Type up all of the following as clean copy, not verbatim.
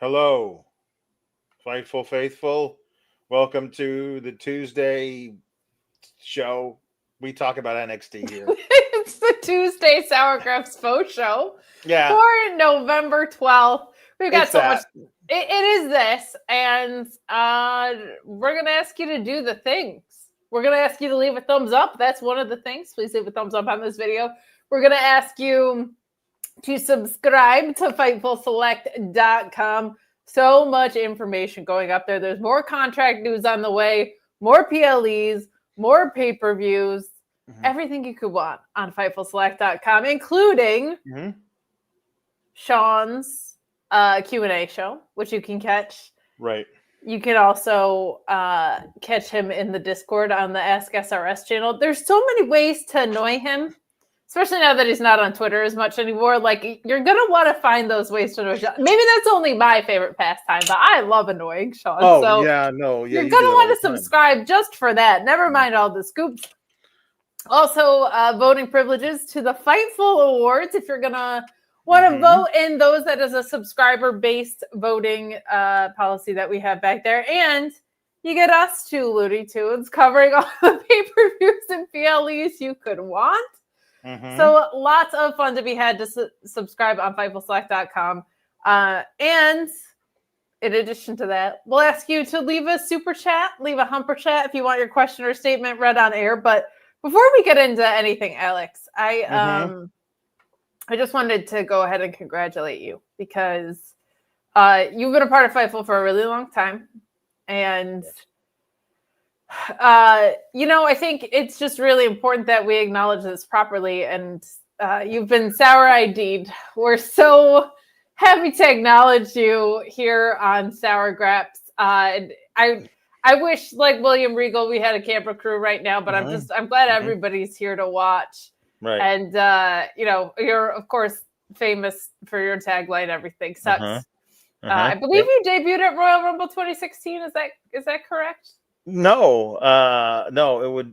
Hello, Fightful Faithful. Welcome to the Tuesday show. We talk about NXT here. It's the Tuesday Sour Grapes Faux Show Yeah, for November 12th. We've got it's so that. much. It is this, and we're going to ask you to do the things. We're going to ask you to leave a thumbs up. That's one of the things. Please leave a thumbs up on this video. We're going to ask you to subscribe to FightfulSelect.com. So much information going up there. There's more contract news on the way, more PLEs, more pay-per-views, everything you could want on FightfulSelect.com, including Sean's Q&A show, which you can catch. Right. You can also catch him in the Discord on the Ask SRS channel. There's so many ways to annoy him, especially now that he's not on Twitter as much anymore. Like, you're going to want to find those ways to annoy Sean. Maybe that's only my favorite pastime, but I love annoying Sean. Oh, so yeah, no. Yeah, you're going to want to subscribe just for that. Never mind all the scoops. Also, voting privileges to the Fightful Awards if you're going to want to vote in those. That is a subscriber-based voting policy that we have back there. And you get us two Looney Tunes covering all the pay-per-views and PLEs you could want. So lots of fun to be had. To subscribe on FightfulSelect.com. And in addition to that, we'll ask you to leave a super chat, leave a humper chat if you want your question or statement read on air. But before we get into anything, Alex, I just wanted to go ahead and congratulate you because you've been a part of Fightful for a really long time. And, I think it's just really important that we acknowledge this properly. And you've been Sour ID'd. We're so happy to acknowledge you here on Sour Graps. I wish, like William Regal, we had a camera crew right now, but I'm glad everybody's here to watch. Right. And, you're, of course, famous for your tagline, "Everything Sucks." I believe you debuted at Royal Rumble 2016. Is that correct? No,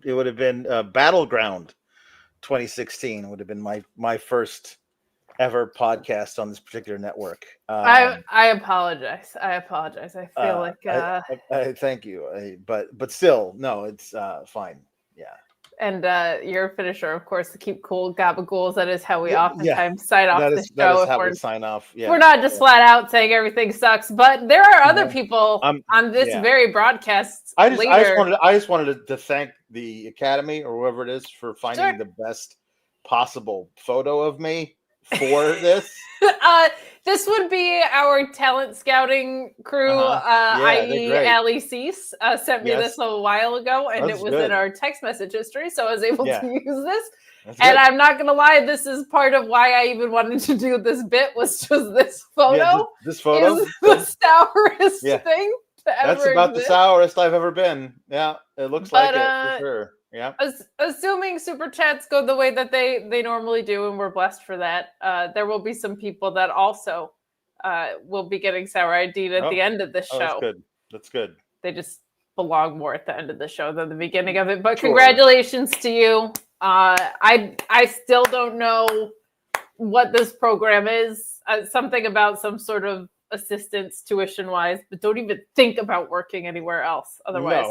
it would have been Battleground 2016 would have been my first ever podcast on this particular network. I apologize. I feel like I thank you, but still, no, it's fine. Yeah. And your finisher, of course, to keep cool, gabagools. That is how we oftentimes sign off the show. That is how we sign off. Yeah. We're not just flat out saying everything sucks, but there are other people on this very broadcast. I just wanted to thank the Academy or whoever it is for finding the best possible photo of me for this. This would be our talent scouting crew, i.e. Ali Cease, sent me this a while ago, and it was in our text message history, so I was able to use this. And I'm not going to lie, this is part of why I even wanted to do this bit, was just this photo. Yeah, this photo is the sourest thing to ever That's about exist. the sourest I've ever been. Yeah, it looks like it for sure. Yeah. Assuming super chats go the way that they normally do, and we're blessed for that, there will be some people that also will be getting Sour ID'd at the end of this show. That's good. They just belong more at the end of the show than the beginning of it. But congratulations to you. I still don't know what this program is. Something about some sort of assistance tuition-wise, but don't even think about working anywhere else. Otherwise,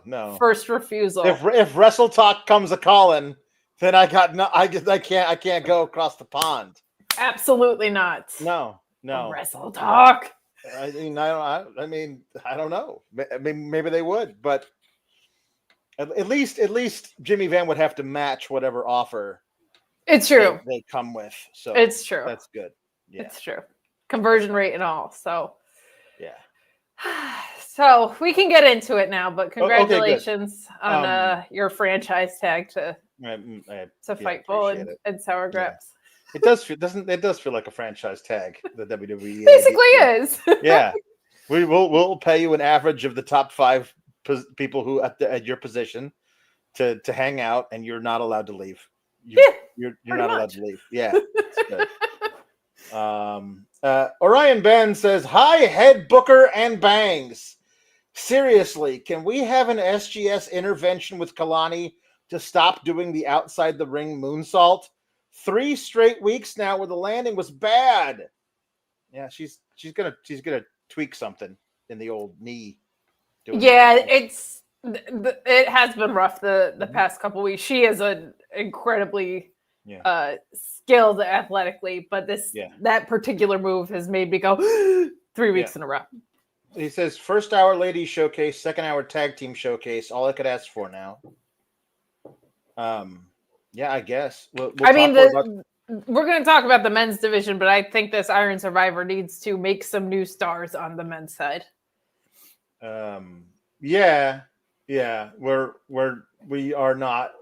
no. First refusal. If Wrestle Talk comes a calling, then I can't go across the pond. Absolutely not. No. Wrestle Talk. I don't know. Maybe they would, but at least Jimmy Van would have to match whatever offer. It's true. They come with. So it's true. That's good. Yeah. It's true. Conversion rate and all. So yeah. So we can get into it now, but congratulations on your franchise tag to Fightful and Sour Grapes. It does feel like a franchise tag. The WWE basically is. Yeah, we'll pay you an average of the top 5 people who at your position to hang out, and you're not allowed to leave. You're not allowed to leave. Yeah, it's good. Orion Ben says, "Hi, head booker and bangs. Seriously, can we have an SGS intervention with Kelani to stop doing the outside the ring moonsault? 3 straight weeks now where the landing was bad." Yeah, she's gonna tweak something in the old knee. Yeah, it has been rough the past couple weeks. She is an incredibly skilled athletically, but that particular move has made me go 3 weeks in a row. He says, first hour ladies showcase, second hour tag team showcase. All I could ask for now. Yeah, I guess. We're going to talk about the men's division, but I think this Iron Survivor needs to make some new stars on the men's side. Yeah. We are not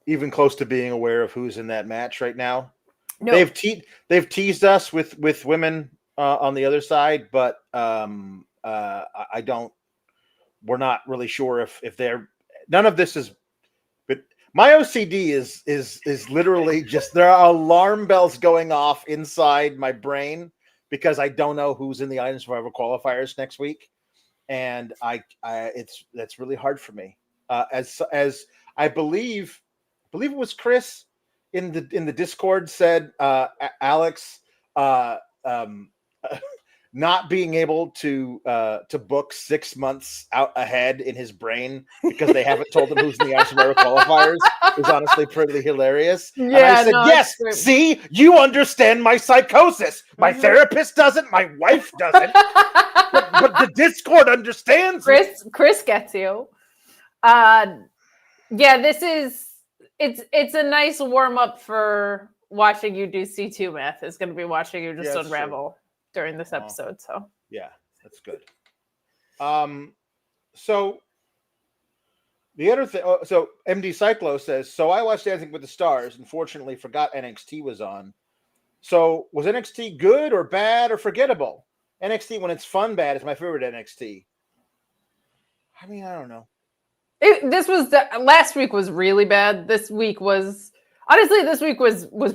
even close to being aware of who's in that match right now. No. They've teased us with women on the other side, but I don't. We're not really sure if they're. None of this is. But my OCD is literally just there are alarm bells going off inside my brain because I don't know who's in the Iron Survivor qualifiers next week, and that's really hard for me. As I believe it was Chris in the Discord said Alex not being able to book 6 months out ahead in his brain because they haven't told him who's in the Iron Survivor qualifiers is honestly pretty hilarious. Yeah, and I said, yes, see, you understand my psychosis. My therapist doesn't, my wife doesn't, but the Discord understands. Chris gets you. It's a nice warm up for watching you do C2 math. Is going to be watching you just unravel during this episode. So yeah, that's good. So the other thing, so MD Cyclo says, so I watched Dancing with the Stars. Unfortunately, forgot NXT was on. So was NXT good or bad or forgettable? NXT, when it's fun bad, is my favorite NXT. I mean, I don't know. Last week was really bad. This week was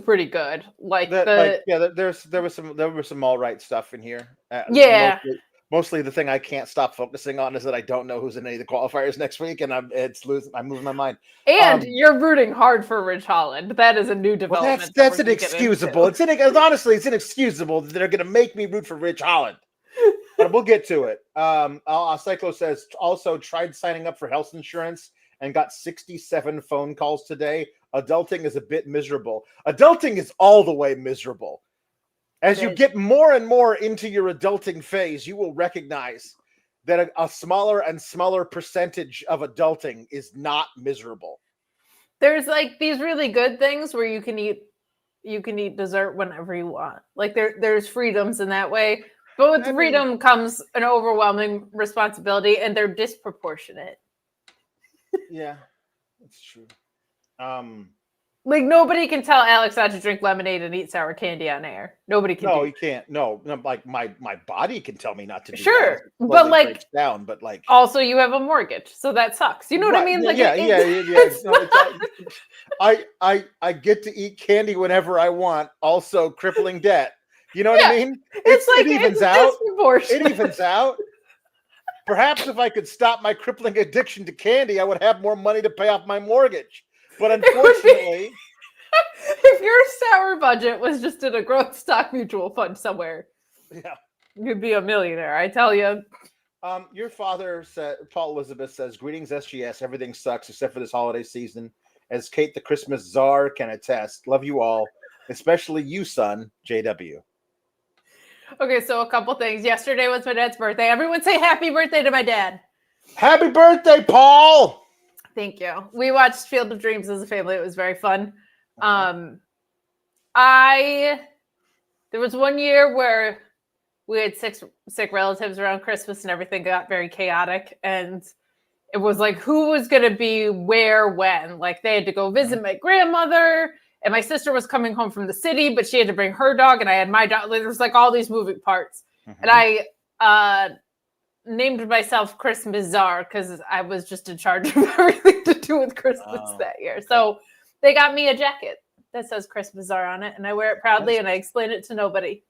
pretty good. There was some all right stuff in here. Mostly the thing I can't stop focusing on is that I don't know who's in any of the qualifiers next week, and I'm moving my mind. And you're rooting hard for Ridge Holland. That is a new development. Well, that's inexcusable. It's inexcusable that they're going to make me root for Ridge Holland. But we'll get to it. Cyclo says, also tried signing up for health insurance and got 67 phone calls today. Adulting is a bit miserable. Adulting is all the way miserable. As you get more and more into your adulting phase, you will recognize that a smaller and smaller percentage of adulting is not miserable. There's like these really good things where you can eat dessert whenever you want. Like there's freedoms in that way. But with freedom comes an overwhelming responsibility, and they're disproportionate. Yeah, that's true. Like nobody can tell Alex not to drink lemonade and eat sour candy on air. Nobody can. No, you can't. No, like my body can tell me not to do sure, that. but like down. But like also you have a mortgage, so that sucks. You know what I mean? Like yeah. I get to eat candy whenever I want. Also, crippling debt. You know what I mean? It evens out. It evens out. Perhaps if I could stop my crippling addiction to candy, I would have more money to pay off my mortgage. But unfortunately, if your sour budget was just in a growth stock mutual fund somewhere, you'd be a millionaire. I tell you. Your father said, Paul Elizabeth says, "Greetings, SGS. Everything sucks except for this holiday season, as Kate, the Christmas czar, can attest. Love you all, especially you, son, JW." Okay, so a couple things. Yesterday was my dad's birthday. Everyone say happy birthday to my dad. Happy birthday, Paul! Thank you. We watched Field of Dreams as a family. It was very fun. There was one year where we had sick relatives around Christmas and everything got very chaotic. And it was like, who was going to be where, when? Like they had to go visit my grandmother. And my sister was coming home from the city, but she had to bring her dog, and I had my dog. There was like all these moving parts. And I named myself Christmas Czar because I was just in charge of everything to do with Christmas that year. Okay. So they got me a jacket that says Christmas Czar on it, and I wear it proudly, and I explain it to nobody.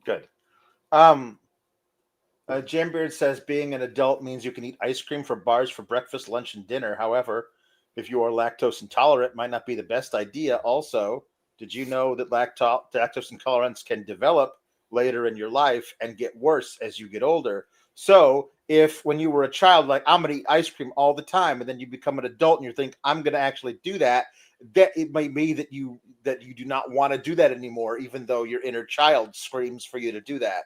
Good. Jambeard says being an adult means you can eat ice cream for bars for breakfast, lunch, and dinner. However, if you are lactose intolerant, it might not be the best idea. Also, Did you know that lactose intolerance can develop later in your life and get worse as you get older? So if when you were a child, like I'm going to eat ice cream all the time, and then you become an adult and you think I'm going to actually do that, that it might be that you do not want to do that anymore, even though your inner child screams for you to do that.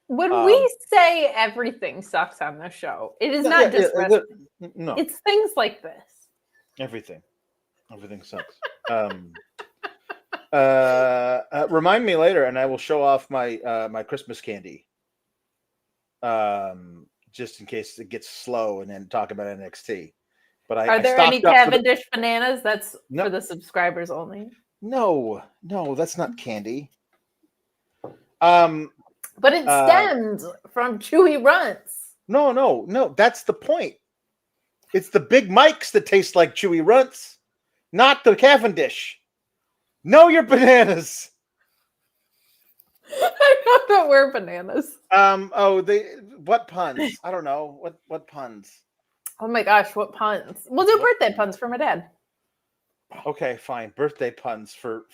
When we say everything sucks on the show, it is not just wrestling. No, it's things like this. Everything sucks. Remind me later, and I will show off my my Christmas candy. Just in case it gets slow, and then talk about NXT. But Are there any Cavendish bananas? That's for the subscribers only. No, that's not candy. But it stems from Chewy Runts. No, that's the point. It's the Big Mikes that taste like Chewy Runts, not the Cavendish. Know your bananas. I know that we're bananas. What puns? I don't know. What puns? Oh my gosh, what puns? We'll do birthday puns for my dad. Okay, fine. Birthday puns for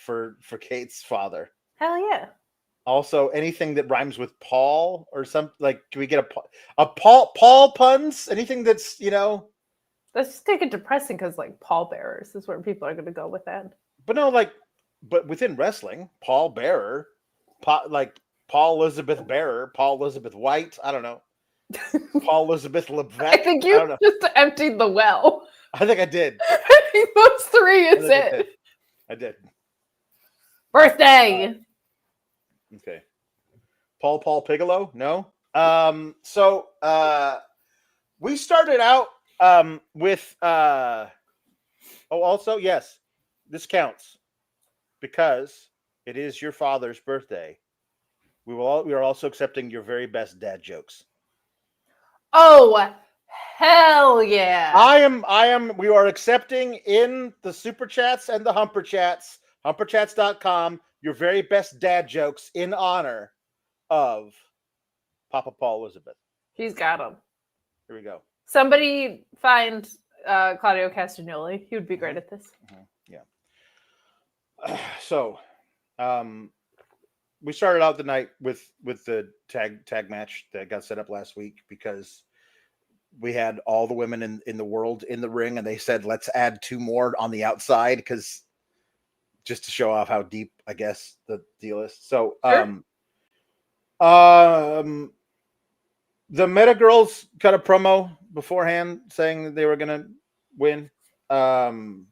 Kate's father. Hell yeah. Also, anything that rhymes with Paul or something, like, can we get a Paul puns? Anything that's, Let's just take it depressing, because like Paul Bearers is where people are going to go with that. But no, but within wrestling, Paul Bearer, like Paul Elizabeth Bearer, Paul Elizabeth White. I don't know. Paul Elizabeth Levesque. I think you just emptied the well. I think I did. I think those three is it. I did. Birthday. Okay. Paul Piccolo? No. So we started out with also, yes, this counts because it is your father's birthday. We are also accepting your very best dad jokes. Oh, hell yeah. We are accepting in the super chats and the humper chats, humperchats.com, your very best dad jokes in honor of Papa Paul Elizabeth. He's got them. Here we go. Somebody find Claudio Castagnoli. He would be great at this. Yeah. So, we started out the night with the tag match that got set up last week because we had all the women in the world in the ring, and they said, let's add 2 more on the outside because just to show off how deep, I guess, the deal is. So, sure. The Meta Girls cut a promo beforehand saying that they were going to win. And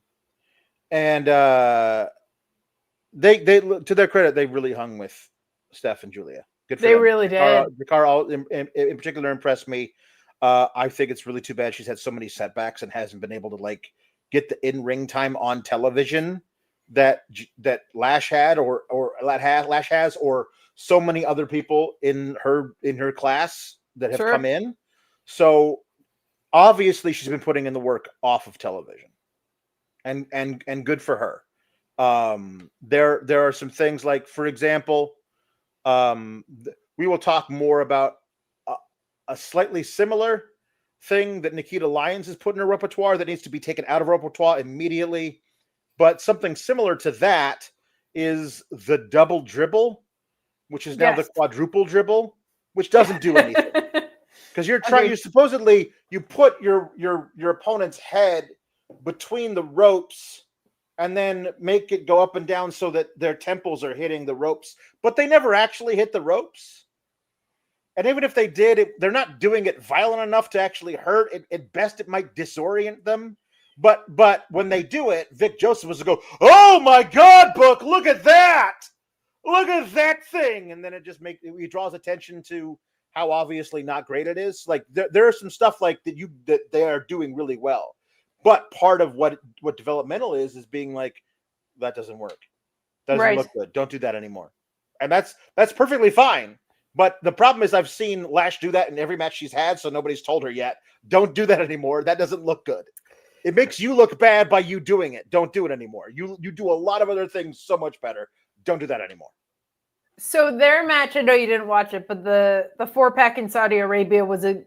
they to their credit, they really hung with Steph and Giulia. Good for them. They really did. Jakara in particular impressed me. I think it's really too bad she's had so many setbacks and hasn't been able to get the in-ring time on television that Lash had or Lash has, or so many other people in her class that have come in. So obviously she's been putting in the work off of television, and good for her. There are some things like, for example, we will talk more about a slightly similar thing that Nikkita Lyons has put in her repertoire that needs to be taken out of repertoire immediately. But something similar to that is the double dribble, which is now the quadruple dribble, which doesn't do anything. Because you put your opponent's head between the ropes and then make it go up and down so that their temples are hitting the ropes, but they never actually hit the ropes. And even if they did, they're not doing it violent enough to actually hurt. At best, it might disorient them. But when they do it, Vic Joseph was to go, "Oh my God, Book! Look at that! Look at that thing!" And then it draws attention to how obviously not great it is. Like there are some stuff like that they are doing really well. But part of what developmental is being like, that doesn't work. Doesn't look good. Don't do that anymore. And that's perfectly fine. But the problem is I've seen Lash do that in every match she's had, so nobody's told her yet. Don't do that anymore. That doesn't look good. It makes you look bad by you doing it. Don't do it anymore. You do a lot of other things so much better. Don't do that anymore. So their match, I know you didn't watch it, but the 4-pack in Saudi Arabia was a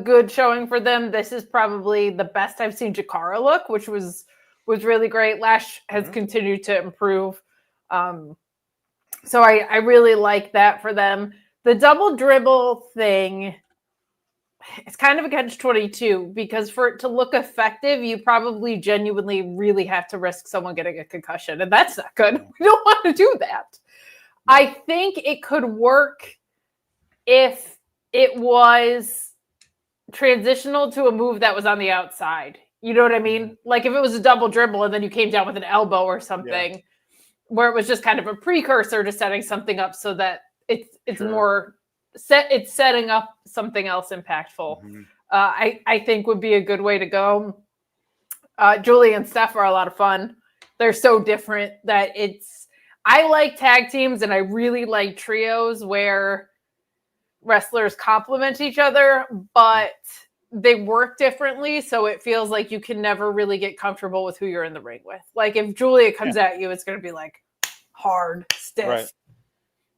good showing for them. This is probably the best I've seen Jakara look, which was was really great. Lash has continued to improve. So I really like that for them. The double dribble thing, it's kind of a catch-22 because for it to look effective, you probably genuinely really have to risk someone getting a concussion, and that's not good. We don't want to do that. I think it could work if it was transitional to a move that was on the outside. You know what I mean? Like if it was a double dribble and then you came down with an elbow or something, where it was just kind of a precursor to setting something up so that it's more it's setting up something else impactful. I think would be a good way to go. Giulia and Steph are a lot of fun. They're so different that I like tag teams and I really like trios where wrestlers complement each other, but they work differently. So it feels like you can never really get comfortable with who you're in the ring with. Like if Giulia comes at you, it's going to be like hard, stiff. Right.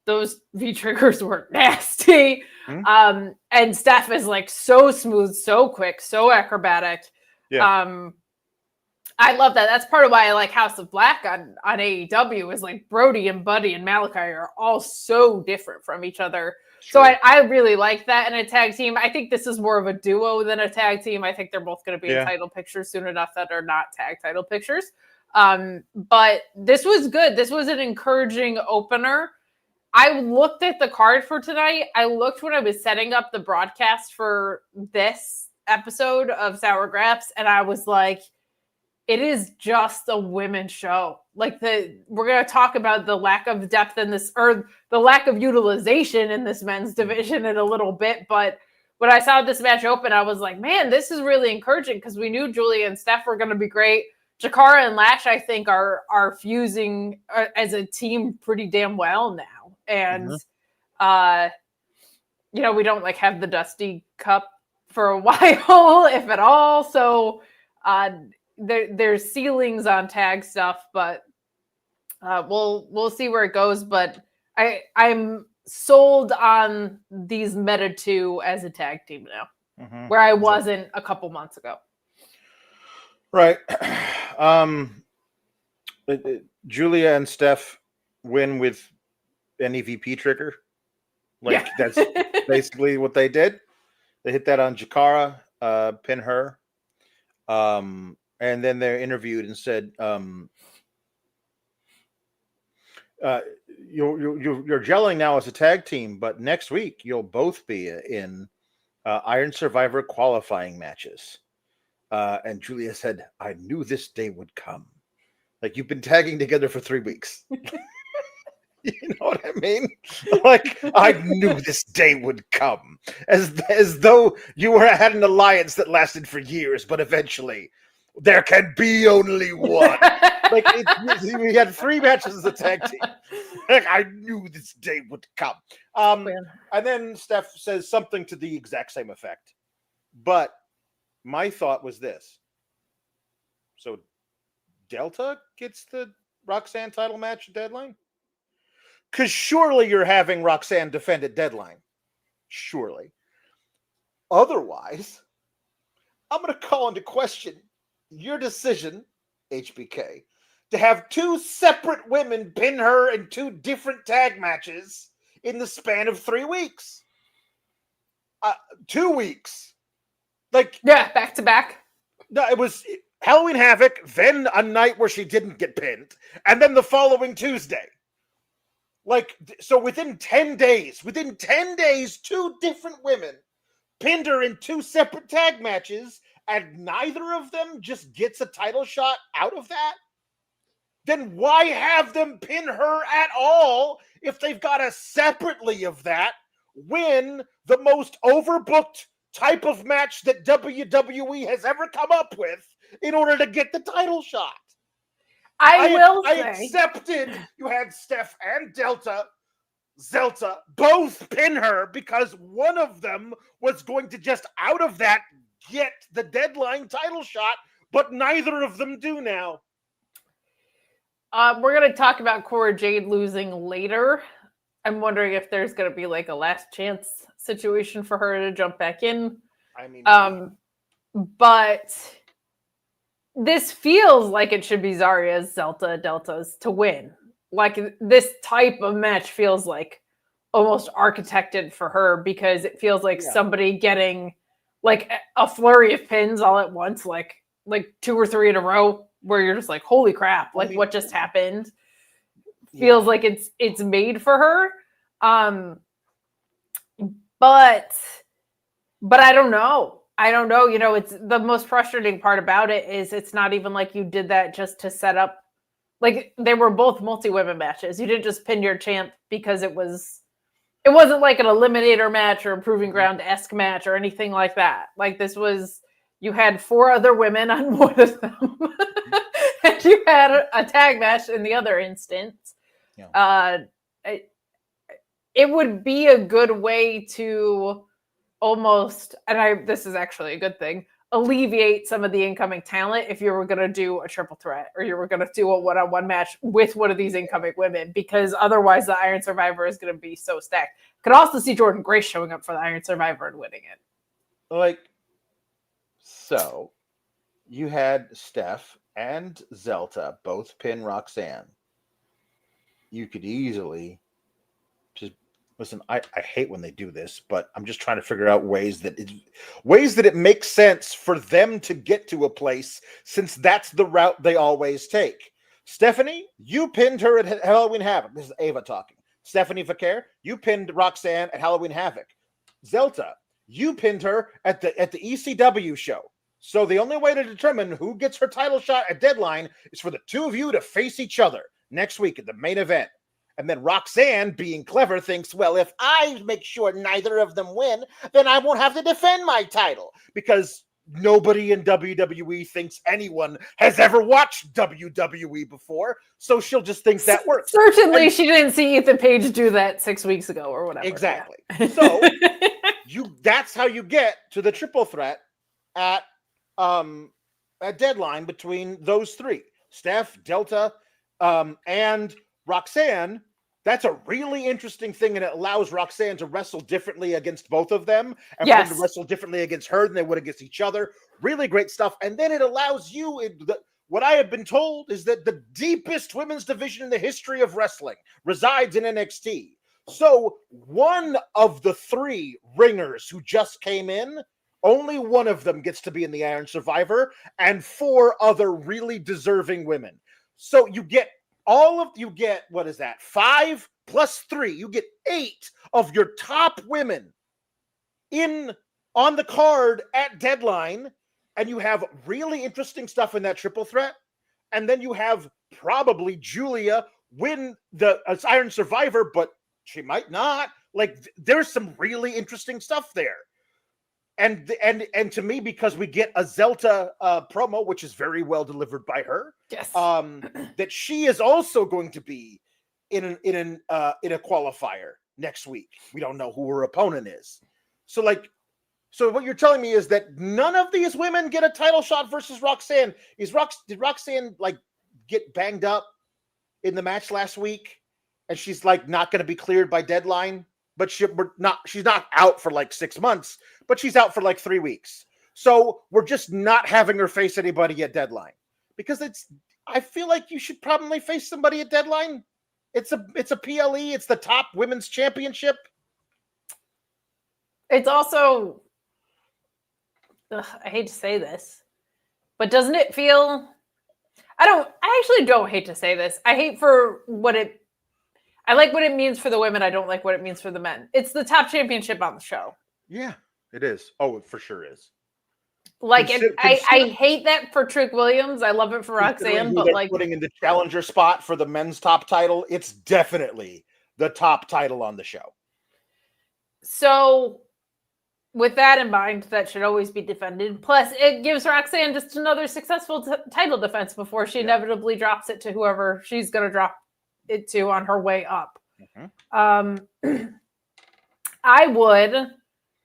Those V triggers were nasty. And Steph is like so smooth, so quick, so acrobatic. Yeah. I love that. That's part of why I like House of Black on AEW is like Brody and Buddy and Malachi are all so different from each other. Sure. So I really like that in a tag team. I think this is more of a duo than a tag team. I think they're both going to be in title pictures soon enough that are not tag title pictures. But this was good. This was an encouraging opener. I looked at the card for tonight. I looked when I was setting up the broadcast for this episode of Sour Graps, and I was like, it is just a women's show. Like we're going to talk about the lack of depth in this, or the lack of utilization in this men's division in a little bit. But when I saw this match open, I was like, man, this is really encouraging because we knew Giulia and Steph were going to be great. Jakara and Lash, I think, are fusing as a team pretty damn well now. And, we don't like have the Dusty Cup for a while, if at all. So there's ceilings on tag stuff, but we'll see where it goes. But I'm sold on these Meta 2 as a tag team now, where I wasn't a couple months ago. Right. Giulia and Steph win with an EVP trigger. That's basically what they did. They hit that on Jakara, pin her. And then they're interviewed and said, you're gelling now as a tag team, but next week you'll both be in Iron Survivor qualifying matches. And Giulia said, I knew this day would come. Like, you've been tagging together for 3 weeks. You know what I mean? Like, I knew this day would come. As though you had an alliance that lasted for years, but eventually there can be only one. Like, we had 3 matches as a tag team. Like, I knew this day would come. And then Steph says something to the exact same effect. But my thought was this. So Delta gets the Roxanne title match at Deadline? Because surely you're having Roxanne defend at Deadline. Surely. Otherwise, I'm going to call into question your decision, HBK, to have 2 separate women pin her in 2 different tag matches in the span of 3 weeks. 2 weeks. Back to back. No, it was Halloween Havoc, then a night where she didn't get pinned, and then the following Tuesday. So within 10 days, 2 different women pinned her in 2 separate tag matches, and neither of them just gets a title shot out of that? Then why have them pin her at all if they've got to separately of that win the most overbooked type of match that WWE has ever come up with in order to get the title shot? I accepted you had Steph and Zelta both pin her because one of them was going to just out of that get the Deadline title shot, but neither of them do now. We're going to talk about Cora Jade losing later. I'm wondering if there's going to be like a last chance situation for her to jump back in. I mean, but this feels like it should be Zarya's, Delta's to win. Like this type of match feels like almost architected for her because it feels like somebody getting like a flurry of pins all at once, like 2 or 3 in a row, where you're just like, holy crap, like what just happened? Feels like it's made for her. But I don't know. You know, it's the most frustrating part about it is it's not even like you did that just to set up. Like they were both multi-women matches. You didn't just pin your champ because it wasn't like an eliminator match or a proving ground-esque match or anything like that. Like this was, you had 4 other women on one of them. And you had a tag match in the other instance. Yeah. It would be a good way to almost, and this is actually a good thing, alleviate some of the incoming talent if you were going to do a triple threat or you were going to do a one-on-one match with one of these incoming women, because otherwise the Iron Survivor is going to be so stacked. Could also see Jordynne Grace showing up for the Iron Survivor and winning it. Like, so you had Steph and Zelta both pin Roxanne. You could easily just listen. I hate when they do this, but I'm just trying to figure out ways that it makes sense for them to get to a place, since that's the route they always take. Stephanie, you pinned her at Halloween Havoc. This is Ava talking. Stephanie Vaquer, you pinned Roxanne at Halloween Havoc. Zelta, you pinned her at the ECW show. So the only way to determine who gets her title shot at Deadline is for the 2 of you to face each other next week at the main event. And then Roxanne, being clever, thinks, well, if I make sure neither of them win, then I won't have to defend my title, because nobody in WWE thinks anyone has ever watched WWE before. So she'll just think that works. Certainly, she didn't see Ethan Page do that 6 weeks ago or whatever. Exactly. Yeah. So that's how you get to the triple threat at Deadline between those 3, Steph, Delta, and Roxanne. That's a really interesting thing, and it allows Roxanne to wrestle differently against both of them, and for them to wrestle differently against her than they would against each other. Really great stuff. And then it allows you, what I have been told is that the deepest women's division in the history of wrestling resides in NXT. So one of the 3 ringers who just came in, only one of them gets to be in the Iron Survivor, and 4 other really deserving women. So you get what is that? 5 plus 3. You get 8 of your top women on the card at Deadline, and you have really interesting stuff in that triple threat. And then you have probably Giulia win the Iron Survivor, but she might not. Like, there's some really interesting stuff there. And to me, because we get a Zelta promo, which is very well delivered by her, yes, that she is also going to be in a qualifier next week. We don't know who her opponent is. So what you're telling me is that none of these women get a title shot versus Roxanne. Did Roxanne like get banged up in the match last week, and she's like not going to be cleared by Deadline? But she's not out for like 6 months, but she's out for like 3 weeks. So we're just not having her face anybody at Deadline, because I feel like you should probably face somebody at Deadline. It's a PLE. It's the top women's championship. It's also, I hate to say this, but doesn't it feel, I actually don't hate to say this. I like what it means for the women. I don't like what it means for the men. It's the top championship on the show. Yeah, it is. Oh, it for sure is. Like, I hate that for Trick Williams. I love it for Roxanne, but like putting in the challenger spot for the men's top title, it's definitely the top title on the show. So, with that in mind, that should always be defended. Plus, it gives Roxanne just another successful title defense before she inevitably drops it to whoever she's going to drop it to on her way up. Mm-hmm. I would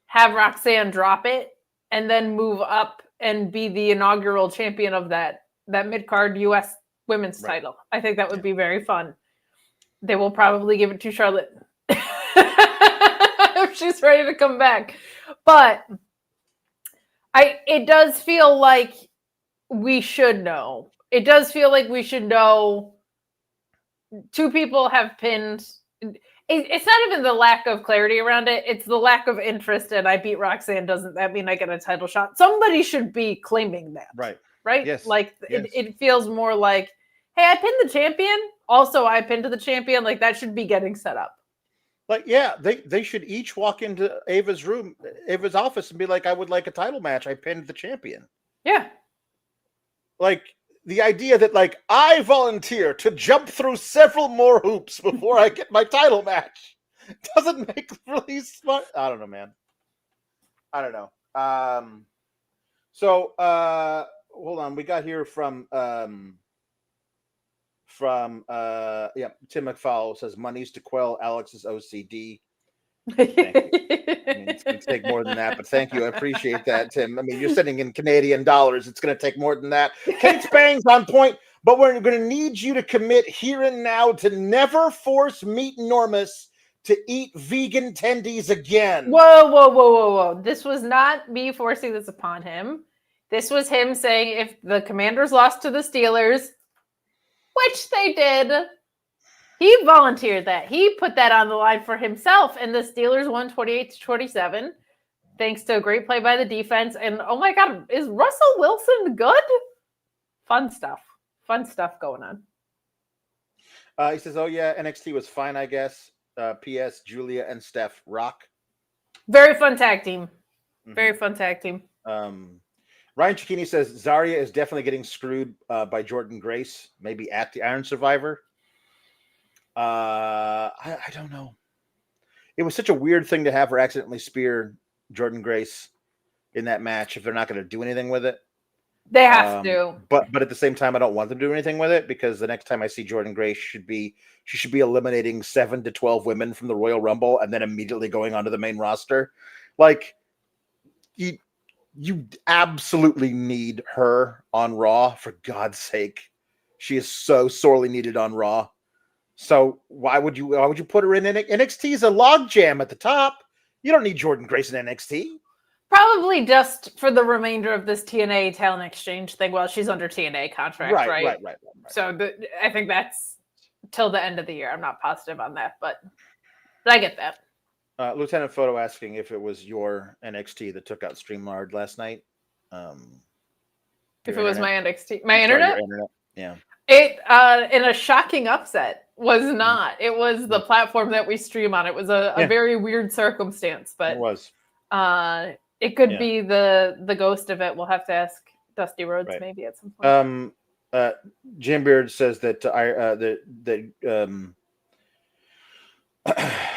have Roxanne drop it and then move up and be the inaugural champion of that mid-card U.S. women's title. I think that would be very fun. They will probably give it to Charlotte if she's ready to come back. But it does feel like we should know. It does feel like we should know. Two people have pinned. It's not even the lack of clarity around it. It's the lack of interest. And I beat Roxanne. Doesn't that mean I get a title shot? Somebody should be claiming that. Right? Yes. Like yes. It feels more like, hey, I pinned the champion. Also, I pinned the champion. Like that should be getting set up. Like, yeah, they should each walk into Ava's office and be like, I would like a title match. I pinned the champion. Yeah. Like the idea that like I volunteer to jump through several more hoops before I get my title match doesn't make really smart. I don't know, man. I don't know. So hold on. We got here from Tim McFall says monies to quell Alex's OCD. Thank you. I mean, it's going to take more than that, but thank you. I appreciate that, Tim. I mean, you're sitting in Canadian dollars. It's going to take more than that. Kate Spang's on point, but we're going to need you to commit here and now to never force Meat Enormous to eat vegan tendies again. Whoa. This was not me forcing this upon him. This was him saying if the Commanders lost to the Steelers, which they did, he volunteered that. He put that on the line for himself, and the Steelers won 28-27, thanks to a great play by the defense. And oh my God, is Russell Wilson good? Fun stuff going on. He says, "Oh yeah, NXT was fine, I guess." P.S. Giulia and Steph rock. Very fun tag team. Very fun tag team. Ryan Cicchini says Zarya is definitely getting screwed by Jordan Grace, maybe at the Iron Survivor. I don't know. It was such a weird thing to have her accidentally spear Jordan Grace in that match if they're not going to do anything with it. They have to. But at the same time, I don't want them to do anything with it because the next time I see Jordan Grace she should be eliminating 7 to 12 women from the Royal Rumble and then immediately going onto the main roster. Like you absolutely need her on Raw, for God's sake. She is so sorely needed on Raw. So why would you put her in NXT? Is a logjam at the top. You don't need Jordan Grace in NXT. Probably just for the remainder of this TNA talent exchange thing. Well, she's under TNA contract, right? Right. So I think that's till the end of the year. I'm not positive on that, but I get that. Lieutenant Photo asking if it was your NXT that took out StreamYard last night. If it was my NXT, my internet? Yeah. It in a shocking upset was not. It was the platform that we stream on. It was a very weird circumstance, but it was. It could be the ghost of it. We'll have to ask Dusty Rhodes maybe at some point. Jim Beard says that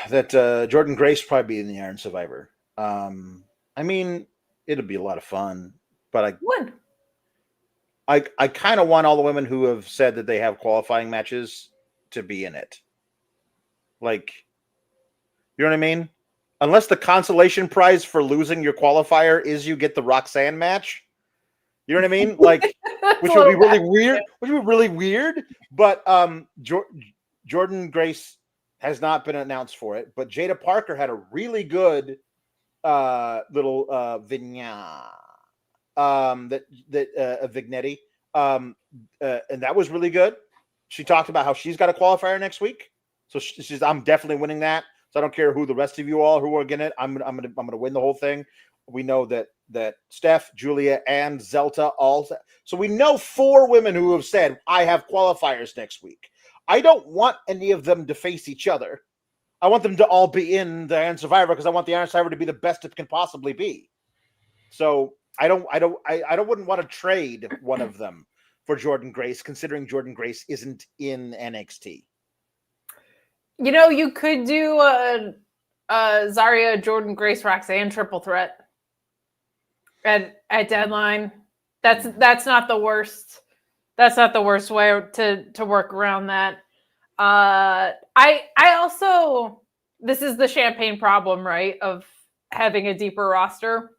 that Jordan Grace will probably be in the Iron Survivor. I mean, it'll be a lot of fun, but I kind of want all the women who have said that they have qualifying matches to be in it. Like, you know what I mean? Unless the consolation prize for losing your qualifier is you get the Roxanne match. You know what I mean? Like, which would be really weird. Which would be really weird. But Jordan Grace has not been announced for it. But Jada Parker had a really good little vignette. Vignetti, and that was really good. She talked about how she's got a qualifier next week, so she's I'm definitely winning that. So I don't care who the rest of you all who are gonna win the whole thing. We know that Steph, Giulia, and Zelta all. So we know 4 women who have said I have qualifiers next week. I don't want any of them to face each other. I want them to all be in the Iron Survivor because I want the Iron Survivor to be the best it can possibly be. So. I wouldn't want to trade one of them for Jordan Grace, considering Jordan Grace isn't in NXT. You know, you could do a Zarya, Jordan Grace, Roxanne triple threat at Deadline. That's not the worst. That's not the worst way to work around that. I also, this is the champagne problem, right? Of having a deeper roster.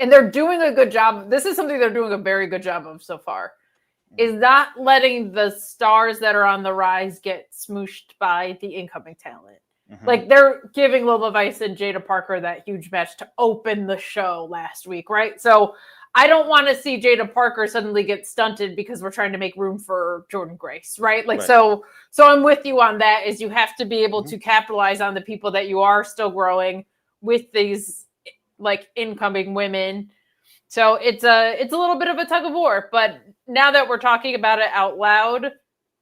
And they're doing a good job. This is something they're doing a very good job of so far, is not letting the stars that are on the rise get smooshed by the incoming talent. Mm-hmm. Like they're giving Lola Vice and Jada Parker that huge match to open the show last week, right? So I don't want to see Jada Parker suddenly get stunted because we're trying to make room for Jordan Grace, right? Like, so I'm with you on that, is you have to be able to capitalize on the people that you are still growing with these like incoming women. So it's a little bit of a tug of war, but now that we're talking about it out loud,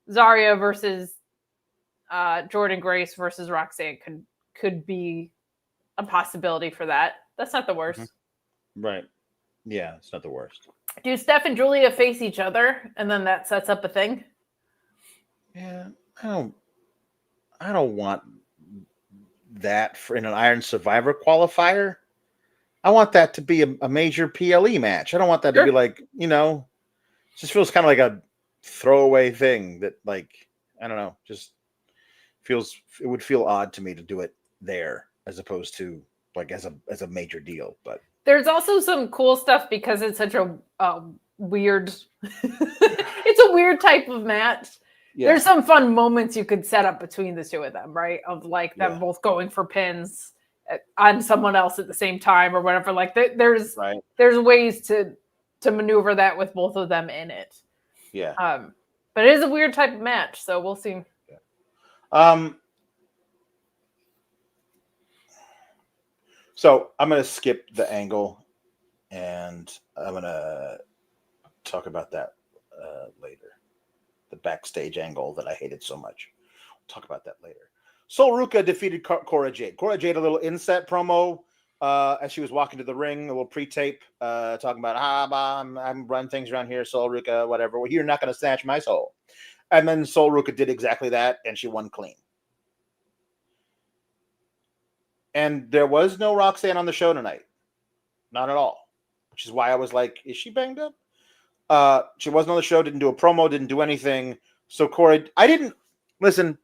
Zarya versus Jordan Grace versus Roxanne could be a possibility for that. That's not the worst. Right. Yeah, it's not the worst. Do Steph and Giulia face each other, and then that sets up a thing? Yeah, I don't want that in an Iron Survivor qualifier. I want that to be a major PLE match. I don't want that to be like, it just feels kind of like a throwaway thing that, like, I don't know, just it would feel odd to me to do it there as opposed to like as a major deal. But there's also some cool stuff because it's such a weird it's a weird type of match. There's some fun moments you could set up between the two of them, right? Of like them both going for pins on someone else at the same time or whatever. Like there's ways to maneuver that with both of them in it. Yeah. But it is a weird type of match, so we'll see. So I'm going to skip the angle, and I'm going to talk about that later. The backstage angle that I hated so much. We'll talk about that later. So Ruca defeated Cora Jade. Cora Jade, a little inset promo as she was walking to the ring, a little pre-tape, talking about, I'm running things around here, Sol Ruca, whatever. Well, you're not going to snatch my soul. And then Sol Ruca did exactly that, and she won clean. And there was no Roxanne on the show tonight. Not at all. Which is why I was like, is she banged up? She wasn't on the show, didn't do a promo, didn't do anything. So Cora, listen,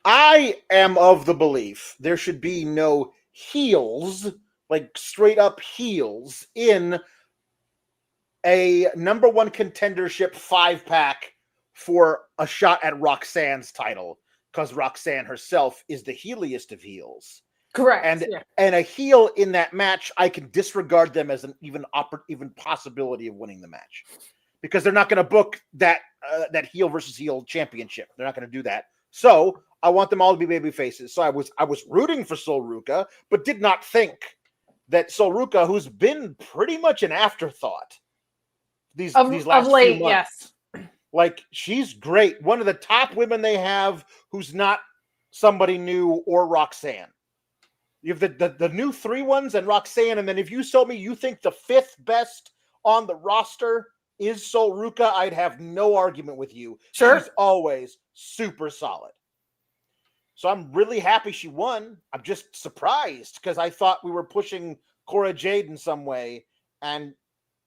I am of the belief there should be no heels, like straight up heels, in a number one contendership 5-pack for a shot at Roxanne's title. Because Roxanne herself is the heeliest of heels. Correct. And a heel in that match, I can disregard them as an even possibility of winning the match. Because they're not going to book that heel versus heel championship. They're not going to do that. So I want them all to be baby faces. So I was rooting for Sol Ruca, but did not think that Sol Ruca, who's been pretty much an afterthought these last few months. Yes. Like, she's great. One of the top women they have who's not somebody new or Roxanne. You have the new 3 ones and Roxanne, and then if you told me you think the 5th best on the roster is Sol Ruca, I'd have no argument with you. Sure. She's always super solid. So I'm really happy she won. I'm just surprised because I thought we were pushing Cora Jade in some way, and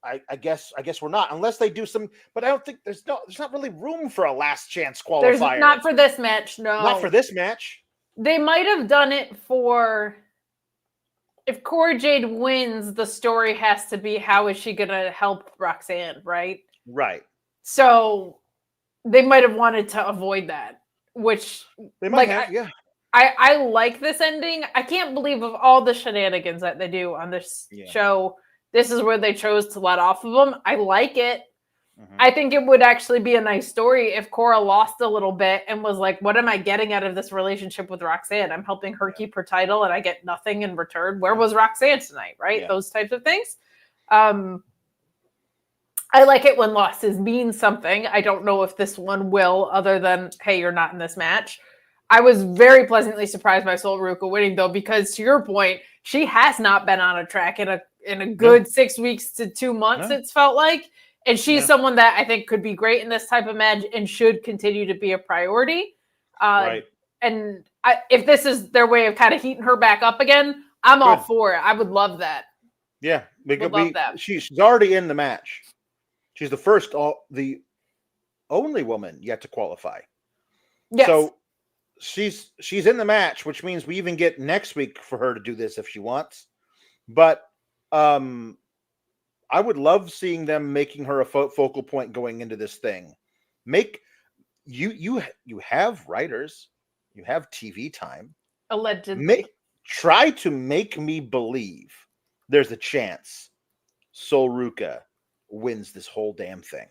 I guess we're not, unless they do some. But I don't think there's not really room for a last chance qualifier. There's not for this match. No, not for this match. They might have done it for. If Cora Jade wins, the story has to be how is she going to help Roxanne, right? Right. So they might have wanted to avoid that, which they might have. Yeah. I like this ending. I can't believe of all the shenanigans that they do on this show. This is where they chose to let off of them. I like it. Mm-hmm. I think it would actually be a nice story if Cora lost a little bit and was like, what am I getting out of this relationship with Roxanne? I'm helping her keep her title and I get nothing in return. Where was Roxanne tonight, right? Yeah. Those types of things. I like it when losses mean something. I don't know if this one will, other than, hey, you're not in this match. I was very pleasantly surprised by Sol Ruca winning, though, because to your point, she has not been on a track in a good 6 weeks to 2 months, it's felt like. And she's someone that I think could be great in this type of match and should continue to be a priority. Right. And if this is their way of kind of heating her back up again, I'm all for it. I would love that. Yeah. She's already in the match. She's the only woman yet to qualify. Yes. So she's in the match, which means we even get next week for her to do this if she wants. But I would love seeing them making her a focal point going into this thing. You have writers, you have TV time. Allegedly. Try to make me believe there's a chance Ruca wins this whole damn thing.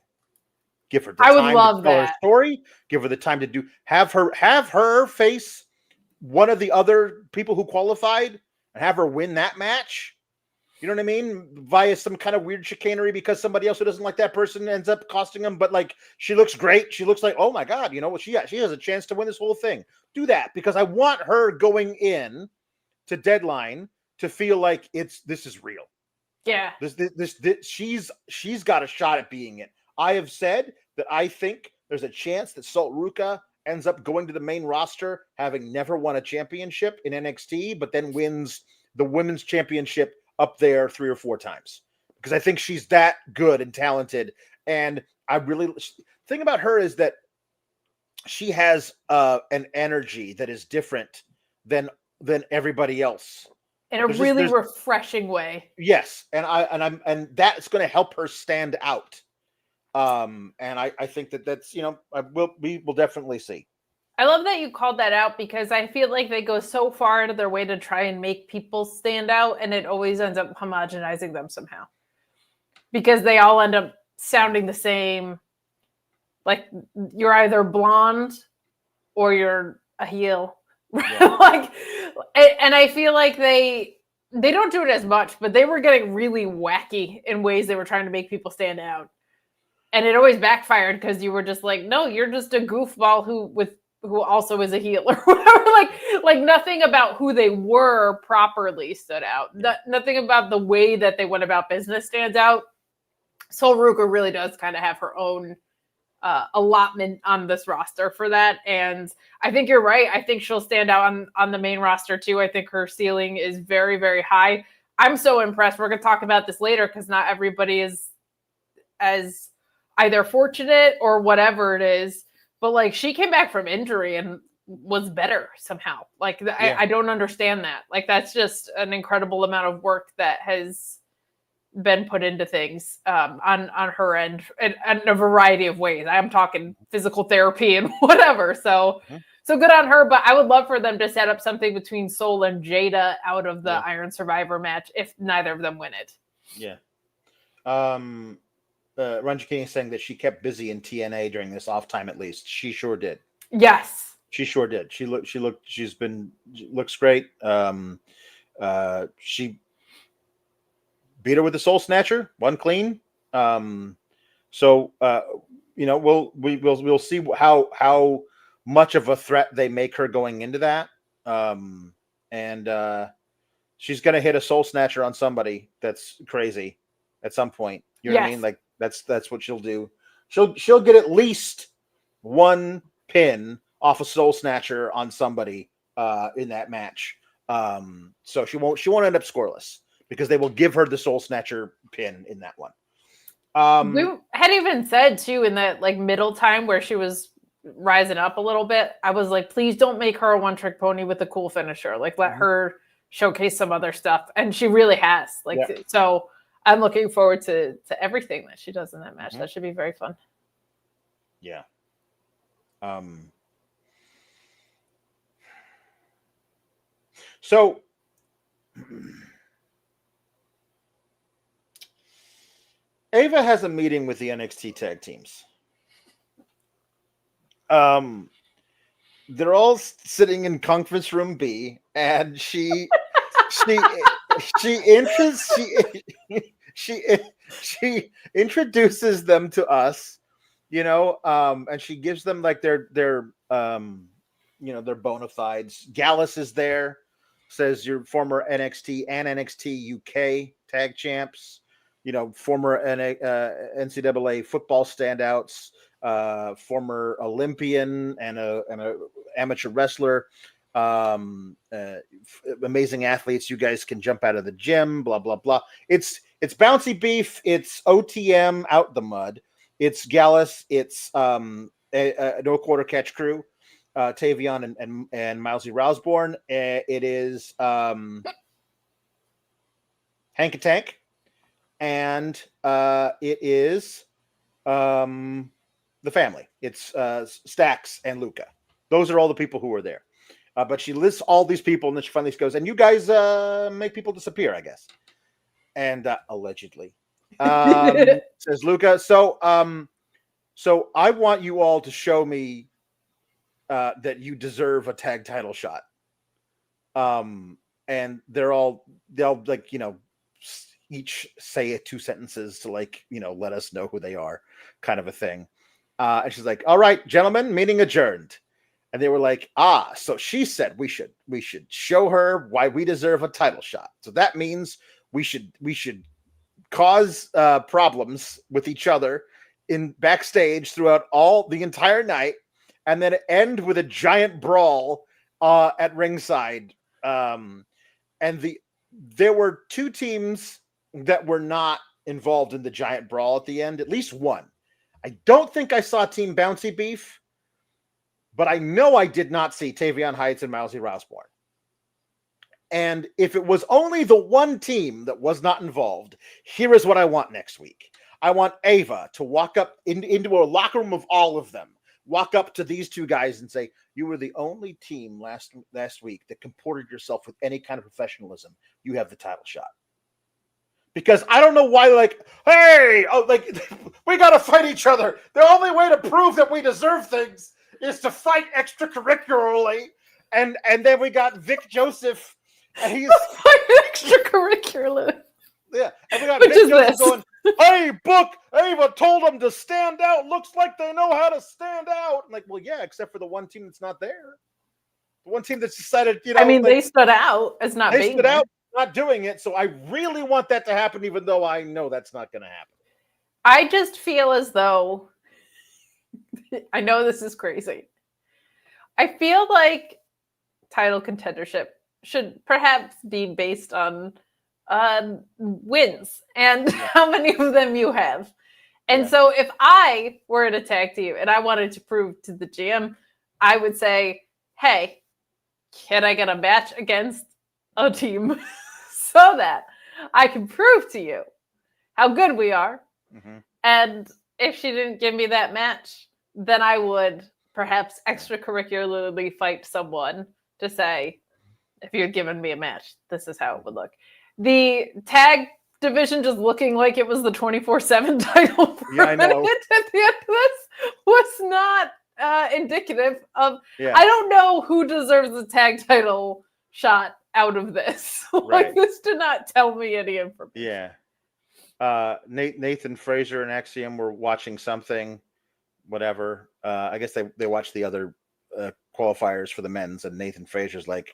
Give her the I would time love to tell her that. story. Give her the time to have her face one of the other people who qualified and have her win that match. You know what I mean? Via some kind of weird chicanery because somebody else who doesn't like that person ends up costing them. But like, she looks great. She looks like, oh my God, you know what? She has a chance to win this whole thing. Do that because I want her going in to Deadline to feel like this is real. Yeah. She's got a shot at being it. I have said that I think there's a chance that Ruca ends up going to the main roster, having never won a championship in NXT, but then wins the women's championship up there 3 or 4 times because I think she's that good and talented. And thing about her is that she has an energy that is different than everybody else in a really refreshing way. Yes, and that's going to help her stand out. And I think that's we will definitely see. I love that you called that out because I feel like they go so far out of their way to try and make people stand out, and it always ends up homogenizing them somehow because they all end up sounding the same. Like you're either blonde or you're a heel. Yeah. And I feel like they don't do it as much, but they were getting really wacky in ways they were trying to make people stand out. And it always backfired because you were just like, no, you're just a goofball who also is a heel or whatever. Like nothing about who they were properly stood out. Nothing about the way that they went about business stands out. So Ruka really does kind of have her own allotment on this roster for that. And I think you're right. I think she'll stand out on the main roster too. I think her ceiling is very, very high. I'm so impressed. We're going to talk about this later because not everybody is as either fortunate or whatever it is. But like she came back from injury and was better somehow. Like I don't understand that. Like that's just an incredible amount of work that has been put into things on her end in a variety of ways. I'm talking physical therapy and whatever. So good on her. But I would love for them to set up something between Sol and Jada out of the Iron Survivor match if neither of them win it. Yeah. Ranji King is saying that she kept busy in TNA during this off time. At least she sure did. Yes, she sure did. She looks great. She beat her with the Soul Snatcher, one clean. We'll see how much of a threat they make her going into that. She's gonna hit a Soul Snatcher on somebody that's crazy at some point. You know what I mean? Like that's what she'll do. She'll get at least one pin off a Soul Snatcher on somebody in that match. So she won't end up scoreless because they will give her the Soul Snatcher pin in that one. We had even said too in that like middle time where she was rising up a little bit. I was like, please don't make her a one-trick pony with a cool finisher. Like let her showcase some other stuff, and she really has. So I'm looking forward to everything that she does in that match. That should be very fun. Yeah. So Ava has a meeting with the NXT tag teams. They're all sitting in conference room B, and she introduces them to us, and she gives them like their bona fides. Gallus is there, says you're former NXT and NXT UK tag champs, former NCAA football standouts, former Olympian and a amateur wrestler, amazing athletes. You guys can jump out of the gym, blah blah blah. It's Bouncy Beef, it's OTM out the mud, it's Gallus, it's No Quarter Catch Crew, Tavion and Milesy Rousborn. It is Hank and Tank, and it is the family. It's Stax and Luca. Those are all the people who are there. But she lists all these people, and then she finally goes, and you guys make people disappear, I guess. And allegedly. Says Luca. So I want you all to show me that you deserve a tag title shot. And they'll like, each say 2 sentences to like, let us know who they are, kind of a thing. And she's like, all right, gentlemen, meeting adjourned. And they were like, so she said we should show her why we deserve a title shot. So that means we should cause problems with each other in backstage throughout the entire night, and then end with a giant brawl at ringside. And there were 2 teams that were not involved in the giant brawl at the end, at least one. I don't think I saw Team Bouncy Beef, but I know I did not see Tavion Heights and Mousy Rousborn. And if it was only the one team that was not involved, here is what I want next week. I want Ava to walk up into a locker room of all of them, walk up to these 2 guys and say, you were the only team last week that comported yourself with any kind of professionalism. You have the title shot. Because I don't know why, like, hey, we got to fight each other. The only way to prove that we deserve things is to fight extracurricularly. And then we got Vic Joseph, and he's extracurricular. Yeah, and we got Vic Joseph going, hey, Book, Ava told them to stand out. Looks like they know how to stand out. I'm like, well, yeah, except for the one team that's not there. The one team that's decided, they stood out as not being there. Out, not doing it. So I really want that to happen, even though I know that's not going to happen. I just feel as though, I know this is crazy. I feel like title contendership should perhaps be based on wins and how many of them you have. And so if I were in a tag team and I wanted to prove to the GM, I would say, hey, can I get a match against a team so that I can prove to you how good we are? Mm-hmm. And if she didn't give me that match, then I would perhaps extracurricularly fight someone to say, if you had given me a match, this is how it would look. The tag division just looking like it was the 24/7 title I know. at the end of this was not indicative of. I don't know who deserves a tag title shot out of this. Like, this did not tell me any information. Nathan Fraser and Axiom were watching something, whatever. I guess they watched the other qualifiers for the men's, and Nathan Fraser's like,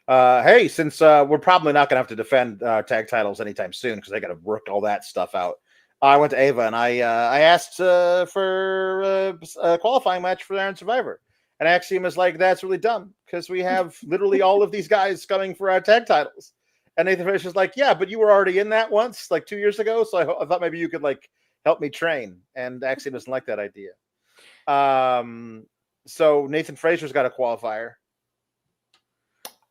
hey, since we're probably not going to have to defend tag titles anytime soon because I got to work all that stuff out, I went to Ava and I asked for a qualifying match for Iron Survivor. And Axiom is like, that's really dumb because we have literally all of these guys coming for our tag titles. And Nathan Fraser's like, yeah, but you were already in that once, like 2 years ago. So I thought maybe you could like help me train. And Axiom doesn't like that idea. So Nathan Fraser's got a qualifier.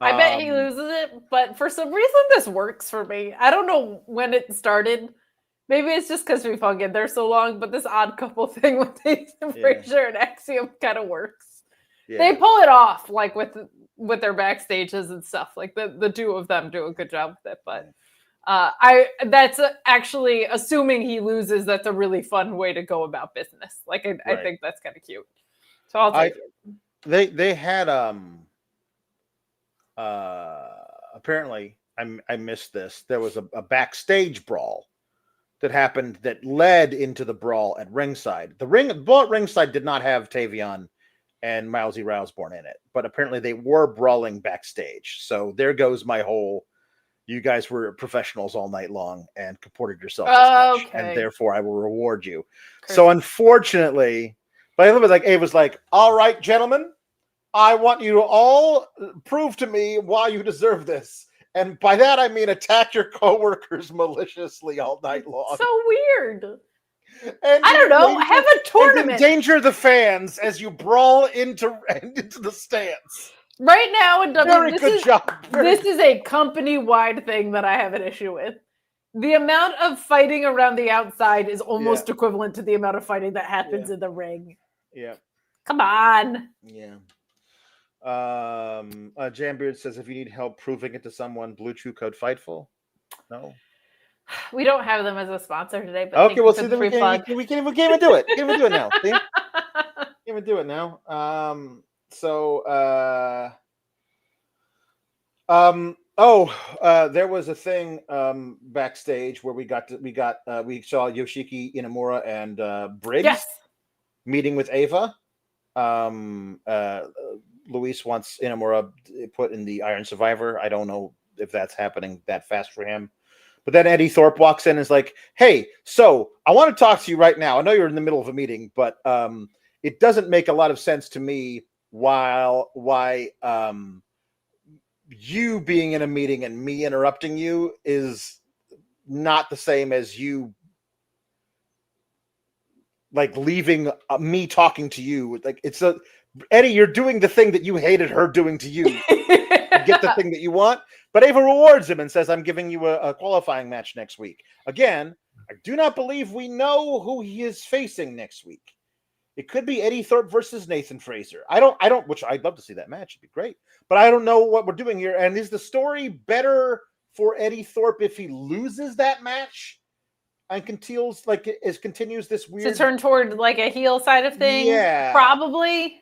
I bet he loses it, but for some reason this works for me. I don't know when it started. Maybe it's just because we've hung in there so long, but this odd couple thing with Nathan Fraser and Axiom kind of works. Yeah. They pull it off, like with their backstages and stuff. Like the 2 of them do a good job with it. But that's actually, assuming he loses, that's a really fun way to go about business. Like I think that's kind of cute. So I'll take it. They had apparently I missed this. There was a backstage brawl that happened that led into the brawl at ringside. The brawl at ringside did not have Tavion and Mousy Rousborn in it, but apparently they were brawling backstage. So there goes my whole, you guys were professionals all night long and comported yourselves as much, and therefore I will reward you. Crazy. So unfortunately, but I love it, like Ava's like, all right, gentlemen, I want you to all prove to me why you deserve this. And by that, I mean attack your coworkers maliciously all night long. So weird. And I don't know. Have a tournament. And endanger the fans as you brawl into the stands. Right now in Very good job. This is a company-wide thing that I have an issue with. The amount of fighting around the outside is almost equivalent to the amount of fighting that happens in the ring. Yeah. Come on. Yeah. Jambeard says, if you need help proving it to someone, Blue Chew code Fightful. No. We don't have them as a sponsor today, but Okay, well, see, then we can't even do it. Can't even do it now. See? Can't even do it now. There was a thing backstage where we saw Yoshiki Inamura and Briggs meeting with Ava. Luis wants Inamura put in the Iron Survivor. I don't know if that's happening that fast for him. But then Eddie Thorpe walks in and is like, hey, so I want to talk to you right now. I know you're in the middle of a meeting, but it doesn't make a lot of sense to me why you being in a meeting and me interrupting you is not the same as you like leaving me talking to you. Like Eddie, you're doing the thing that you hated her doing to you. To get the thing that you want. But Ava rewards him and says, I'm giving you a qualifying match next week. Again, I do not believe we know who he is facing next week. It could be Eddie Thorpe versus Nathan Fraser. I don't, which I'd love to see that match. It'd be great. But I don't know what we're doing here. And is the story better for Eddie Thorpe if he loses that match and continues this weird to turn toward like a heel side of things? Yeah. Probably.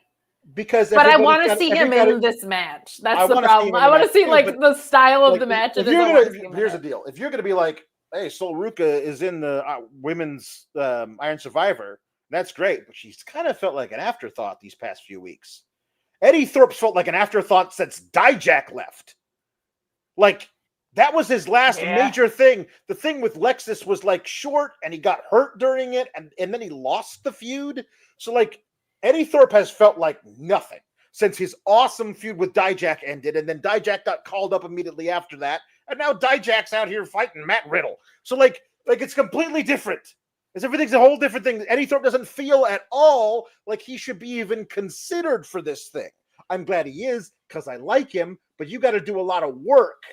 Because but I want to see him in this match. That's the problem. I want to see the style of the match. Here's the deal: if you're gonna be like, "Hey, Sol Ruca is in the women's Iron Survivor," that's great. But she's kind of felt like an afterthought these past few weeks. Eddie Thorpe felt like an afterthought since Dijak left. Like that was his last major thing. The thing with Lexus was like short, and he got hurt during it, and then he lost the feud. So like. Eddie Thorpe has felt like nothing since his awesome feud with Dijak ended, and then Dijak got called up immediately after that, and now Dijak's out here fighting Matt Riddle. So like it's completely different. Everything's a whole different thing. Eddie Thorpe doesn't feel at all like he should be even considered for this thing. I'm glad he is because I like him, but you got to do a lot of work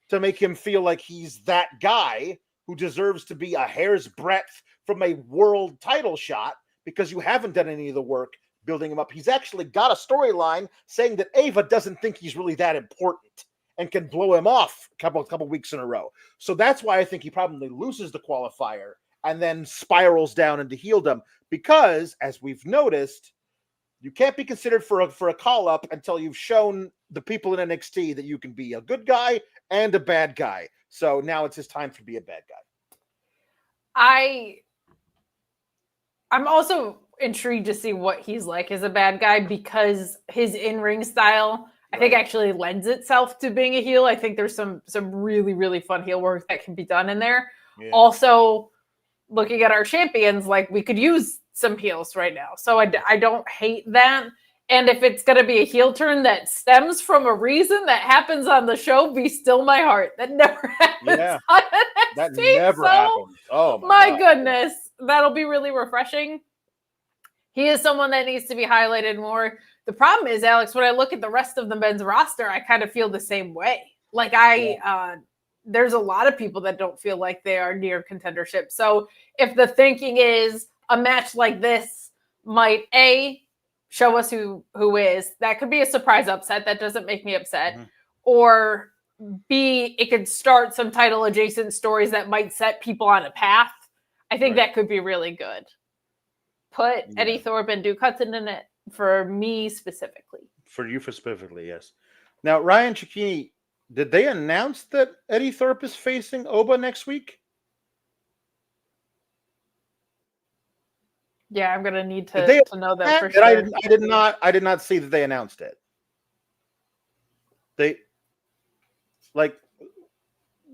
to make him feel like he's that guy who deserves to be a hair's breadth from a world title shot. Because you haven't done any of the work building him up. He's actually got a storyline saying that Ava doesn't think he's really that important and can blow him off a couple weeks in a row. So that's why I think he probably loses the qualifier and then spirals down into heeldom. Because, as we've noticed, you can't be considered for a call-up until you've shown the people in NXT that you can be a good guy and a bad guy. So now it's his time to be a bad guy. I'm also intrigued to see what he's like as a bad guy because his in-ring style, I think, actually lends itself to being a heel. I think there's some really, really fun heel work that can be done in there. Yeah. Also, looking at our champions, like we could use some heels right now. So I don't hate that. And if it's going to be a heel turn that stems from a reason that happens on the show, be still my heart. That never happens on NXT. That never happens. Oh, my goodness. That'll be really refreshing. He is someone that needs to be highlighted more. The problem is, Alex, when I look at the rest of the men's roster, I kind of feel the same way. Like there's a lot of people that don't feel like they are near contendership. So if the thinking is a match like this might show us who is, that could be a surprise upset. That doesn't make me upset. Mm-hmm. Or B, it could start some title adjacent stories that might set people on a path. I think that could be really good. Put Eddie Thorpe and Duke Hudson in it for me specifically. For you specifically, yes. Now, Ryan Cicchini, did they announce that Eddie Thorpe is facing Oba next week? Yeah, I'm gonna need to know that for sure. I did not see that they announced it. They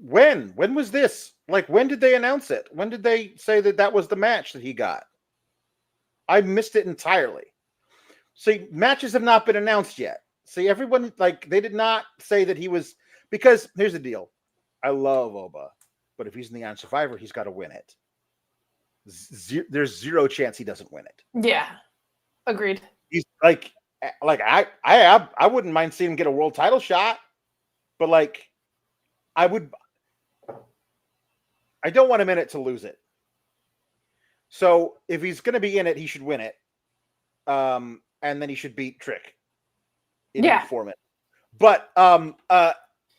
when was this? Like, when did they announce it? When did they say that was the match that he got? I missed it entirely. See, matches have not been announced yet. See, everyone, they did not say that he was, because here's the deal. I love Oba, but if he's in the Iron Survivor, he's got to win it. There's zero chance he doesn't win it. Yeah, agreed. He's I wouldn't mind seeing him get a world title shot, but I don't want him in it to lose it. So if he's going to be in it, he should win it. And then he should beat Trick in the format. But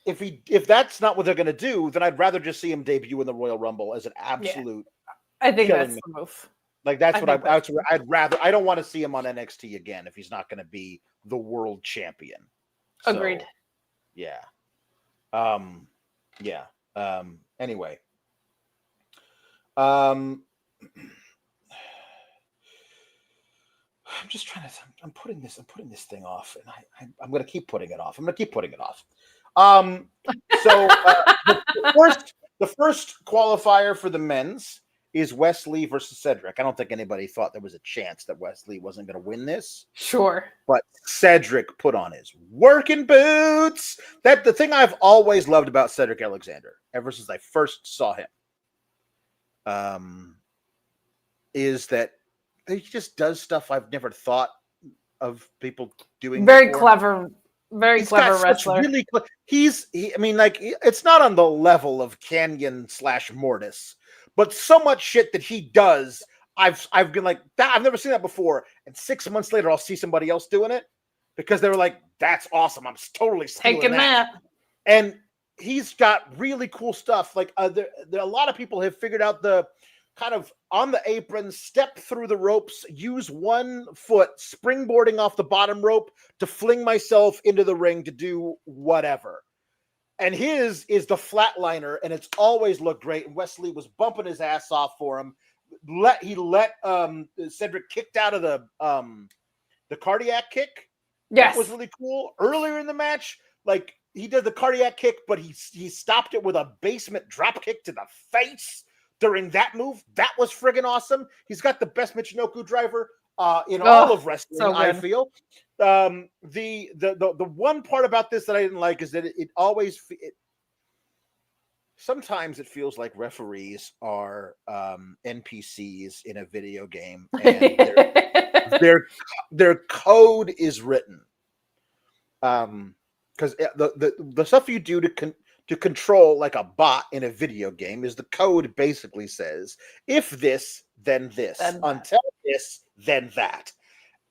if that's not what they're going to do, then I'd rather just see him debut in the Royal Rumble as an absolute. I think that's the move. Like that's what I'd rather. I don't want to see him on NXT again if he's not going to be the world champion. Agreed. So, yeah. Yeah. Anyway. I'm just trying to. I'm putting this thing off, and I'm going to keep putting it off. So the first qualifier for the men's is Wesley versus Cedric. I don't think anybody thought there was a chance that Wesley wasn't going to win this. Sure. But Cedric put on his working boots. That the thing I've always loved about Cedric Alexander, ever since I first saw him, is that he just does stuff I've never thought of people doing. Very before. clever. Very clever wrestler. I mean, like, it's not on the level of Canyon/Mortis, but so much shit that he does, I've been like, that I've never seen that before. And 6 months later, I'll see somebody else doing it because they were like, that's awesome. I'm totally taking that. And he's got really cool stuff. Like, there a lot of people have figured out the kind of on the apron, step through the ropes, use one foot, springboarding off the bottom rope to fling myself into the ring to do whatever. And his is the flatliner, and it's always looked great. And Wesley was bumping his ass off for him. He let Cedric kicked out of the cardiac kick. Yes. That was really cool. Earlier in the match, like, he did the cardiac kick, but he stopped it with a basement drop kick to the face. During that move, that was friggin' awesome. He's got the best Michinoku driver in all of wrestling. So I feel the one part about this that I didn't like is that it always sometimes it feels like referees are NPCs in a video game, and their code is written. Because the stuff you do to control like a bot in a video game is the code basically says, if this, then this, until this, then that.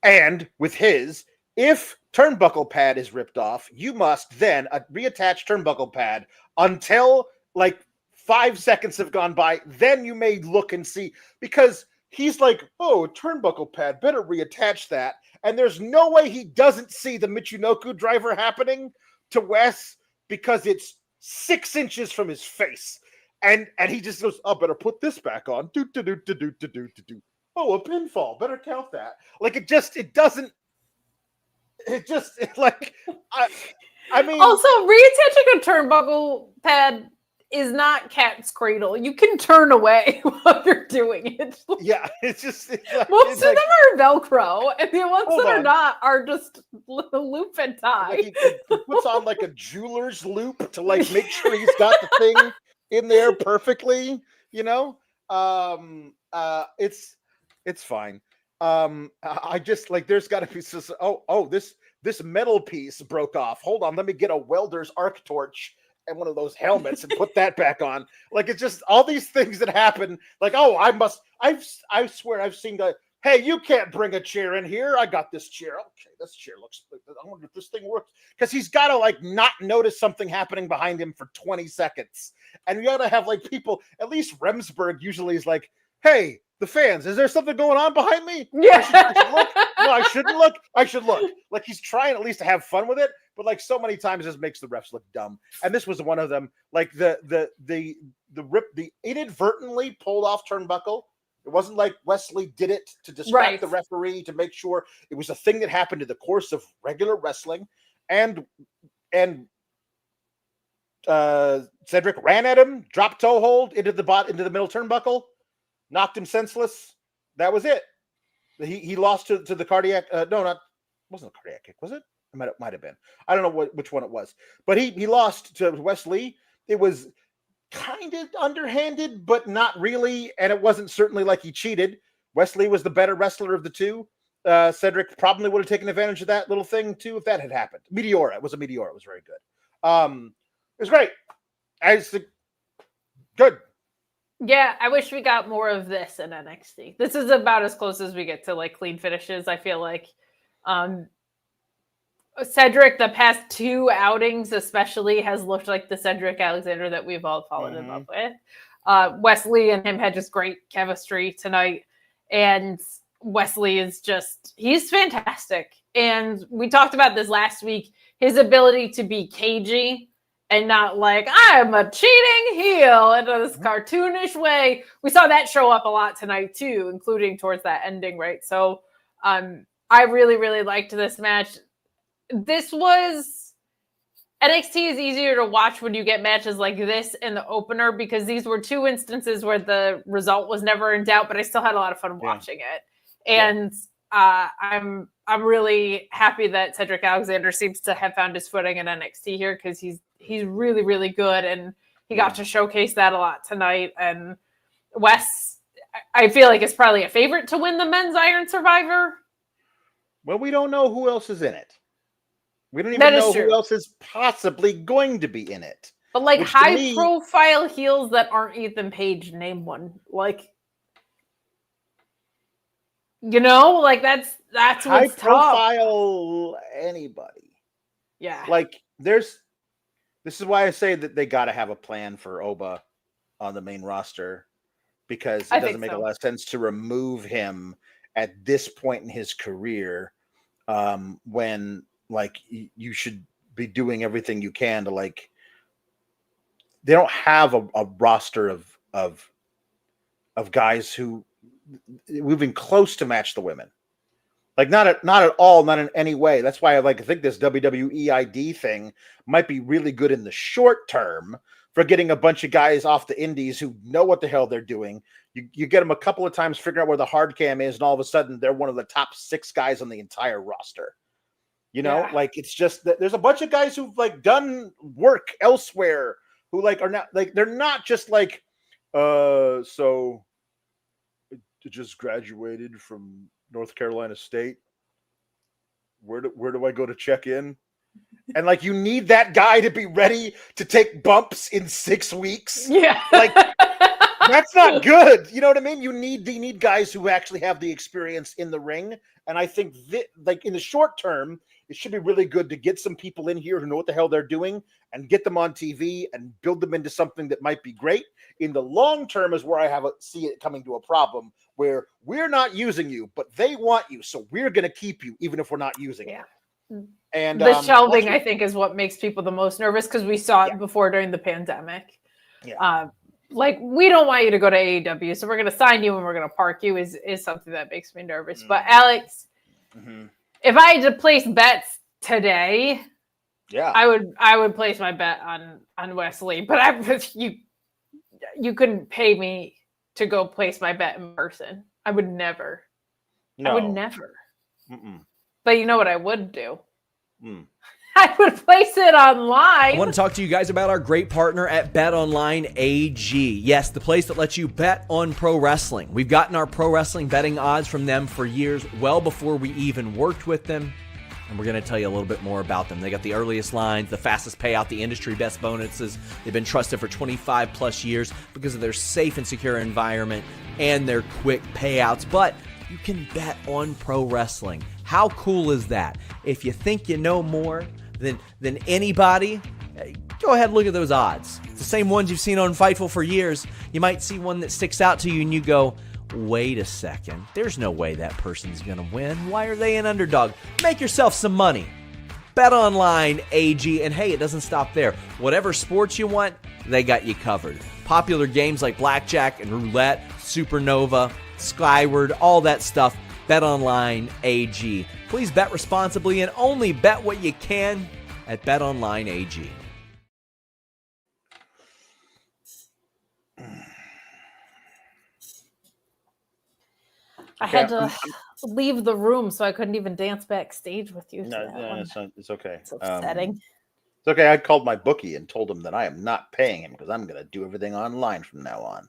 And with his, if turnbuckle pad is ripped off, you must then reattach turnbuckle pad until like 5 seconds have gone by. Then you may look and see, because he's like, oh, turnbuckle pad, better reattach that. And there's no way he doesn't see the Michinoku driver happening to Wes because it's 6 inches from his face, and he just goes, "Oh, better put this back on." Do. Oh, a pinfall. Better count that. Like it like I mean. Also, reattaching a turnbuckle pad is not cat's cradle. You can turn away while you're doing it. Yeah, it's like, most of them are Velcro, and the ones that are not are just loop and tie. Like he puts on like a jeweler's loop to like make sure he's got the thing in there perfectly. You know, it's fine. I just like there's got to be this metal piece broke off. Hold on, let me get a welder's arc torch and one of those helmets and put that back on. Like, it's just all these things that happen. Like, I swear I've seen hey, you can't bring a chair in here. I got this chair. Okay, this chair looks, I wonder if this thing works. Because he's got to like not notice something happening behind him for 20 seconds. And you got to have like people, at least Remsburg usually is like, hey, the fans, is there something going on behind me? Yeah. I should look. No, I shouldn't look. I should look. Like, he's trying at least to have fun with it. But like so many times, this makes the refs look dumb, and this was one of them. Like the inadvertently pulled off turnbuckle. It wasn't like Wesley did it to distract the referee to make sure. It was a thing that happened in the course of regular wrestling, and Cedric ran at him, dropped toe hold into the middle turnbuckle, knocked him senseless. That was it. He lost to the cardiac. Wasn't a cardiac kick, was it? It might have been. I don't know which one it was, but he lost to Wesley. It was kind of underhanded, but not really, and it wasn't certainly like he cheated. Wesley was the better wrestler of the two. Cedric probably would have taken advantage of that little thing too if that had happened. Meteora, it was a Meteora. It was very good. It was great. Good. Yeah, I wish we got more of this in NXT. This is about as close as we get to like clean finishes, I feel like. Cedric, the past 2 outings especially, has looked like the Cedric Alexander that we've all fallen in love with. Wesley and him had just great chemistry tonight. And Wesley is he's fantastic. And we talked about this last week, his ability to be cagey and not like, I'm a cheating heel in this cartoonish way. We saw that show up a lot tonight too, including towards that ending, right? So I really, really liked this match. This was NXT is easier to watch when you get matches like this in the opener because these were 2 instances where the result was never in doubt, but I still had a lot of fun watching it. And I'm really happy that Cedric Alexander seems to have found his footing in NXT here because he's really, really good, and he got to showcase that a lot tonight. And Wes, I feel like is probably a favorite to win the men's Iron Survivor. Well, we don't know who else is in it. We don't even know who else is possibly going to be in it. But like high-profile heels that aren't Ethan Page, name one. Like, you know, like that's what's high-profile anybody. Yeah. Like this is why I say that they got to have a plan for Oba on the main roster because it doesn't make a lot of sense to remove him at this point in his career when like you should be doing everything you can to like they don't have a roster of guys who we've been close to match the women. Like not at all, not in any way. That's why I think this WWE ID thing might be really good in the short term for getting a bunch of guys off the indies who know what the hell they're doing. You get them a couple of times, figuring out where the hard cam is, and all of a sudden they're one of the top 6 guys on the entire roster. You know, like it's just that there's a bunch of guys who've like done work elsewhere who like are not like they're not just like so just graduated from North Carolina State. Where do I go to check in? And like you need that guy to be ready to take bumps in 6 weeks. Yeah. Like that's not good. You know what I mean? You need guys who actually have the experience in the ring. And I think that like in the short term, it should be really good to get some people in here who know what the hell they're doing and get them on TV and build them into something that might be great. In the long term is where I see it coming to a problem where we're not using you, but they want you. So we're going to keep you even if we're not using you. And the shelving, I think, is what makes people the most nervous because we saw it before during the pandemic. Yeah. Like, we don't want you to go to AEW, so we're going to sign you and we're going to park you is something that makes me nervous. But Alex, if I had to place bets today, I would place my bet on Wesley. But you couldn't pay me to go place my bet in person. I would never. No. I would never. But you know what I would do? I would place it online. I want to talk to you guys about our great partner at BetOnline AG. Yes, the place that lets you bet on pro wrestling. We've gotten our pro wrestling betting odds from them for years, well before we even worked with them. And we're going to tell you a little bit more about them. They got the earliest lines, the fastest payout, the industry best bonuses. They've been trusted for 25 plus years because of their safe and secure environment and their quick payouts. But you can bet on pro wrestling. How cool is that? If you think you know more than anybody, go ahead and look at those odds. It's the same ones you've seen on Fightful for years. You might see one that sticks out to you and you go, wait a second, there's no way that person's going to win. Why are they an underdog? Make yourself some money. BetOnline AG. And hey, it doesn't stop there. Whatever sports you want, they got you covered. Popular games like blackjack and roulette, supernova, skyward, all that stuff. BetOnline AG. Please bet responsibly and only bet what you can at BetOnline AG. I had to leave the room, so I couldn't even dance backstage with you. No, it's okay. It's upsetting. It's okay. I called my bookie and told him that I am not paying him because I'm going to do everything online from now on.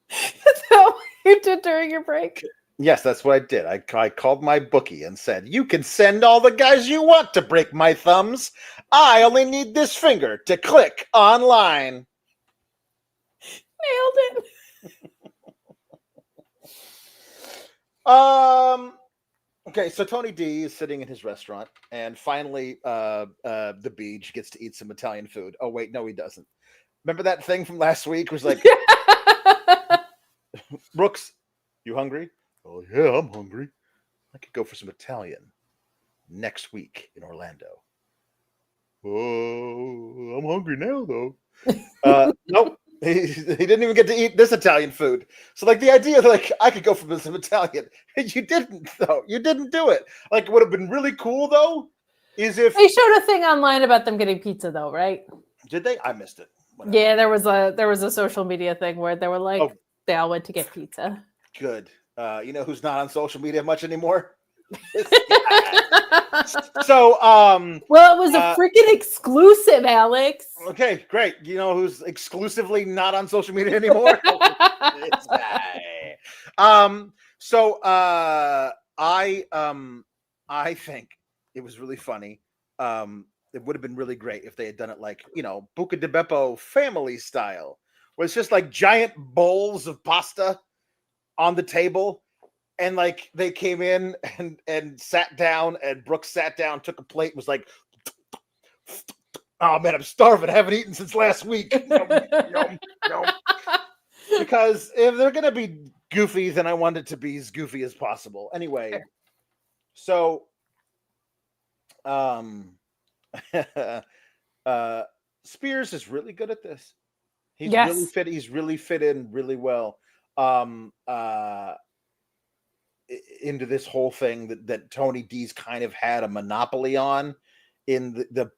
That's what you did during your break? Yes, that's what I did. I called my bookie and said, you can send all the guys you want to break my thumbs. I only need this finger to click online. Nailed it. Okay, so Tony D is sitting in his restaurant, and finally, the Beach gets to eat some Italian food. Oh wait, no, he doesn't. Remember that thing from last week? It was like, Brooks, you hungry? Oh yeah, I'm hungry. I could go for some Italian next week in Orlando. Oh, I'm hungry now though. Nope. He didn't even get to eat this Italian food. So, like, the idea, like, I could go for some Italian. You didn't, though. You didn't do it. Like, what would have been really cool, though, is if... They showed a thing online about them getting pizza, though, right? Did they? I missed it. Whatever. Yeah, there was a social media thing where they were like, they all went to get pizza. Good. You know who's not on social media much anymore? So, well, it was a freaking exclusive, Alex. Okay, great. You know who's exclusively not on social media anymore? It's guy. So I think it was really funny. It would have been really great if they had done it like, you know, Buca di Beppo family style, where it's just like giant bowls of pasta on the table. And like they came in and sat down, and Brooks sat down, took a plate, was like, "Oh man, I'm starving. I haven't eaten since last week." Yum. Because if they're gonna be goofy, then I want it to be as goofy as possible. Anyway, so Spears is really good at this. He's really fit. He's really fit in really well. Into this whole thing that Tony D's kind of had a monopoly on in the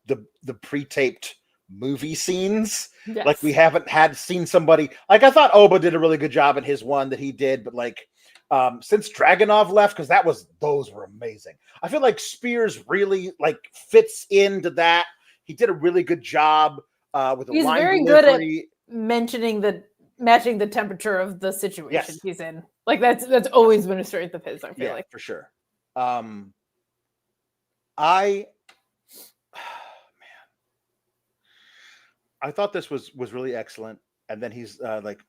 pre-taped movie scenes. Yes. Like we haven't seen somebody like I thought Oba did a really good job in his one that he did, but like since Dragunov left, because those were amazing. I feel like Spears really like fits into that. He did a really good job with the line very delivery. Good at matching the temperature of the situation he's in. Like that's always been a strength of his, I feel like. For sure. I thought this was really excellent. And then he's like,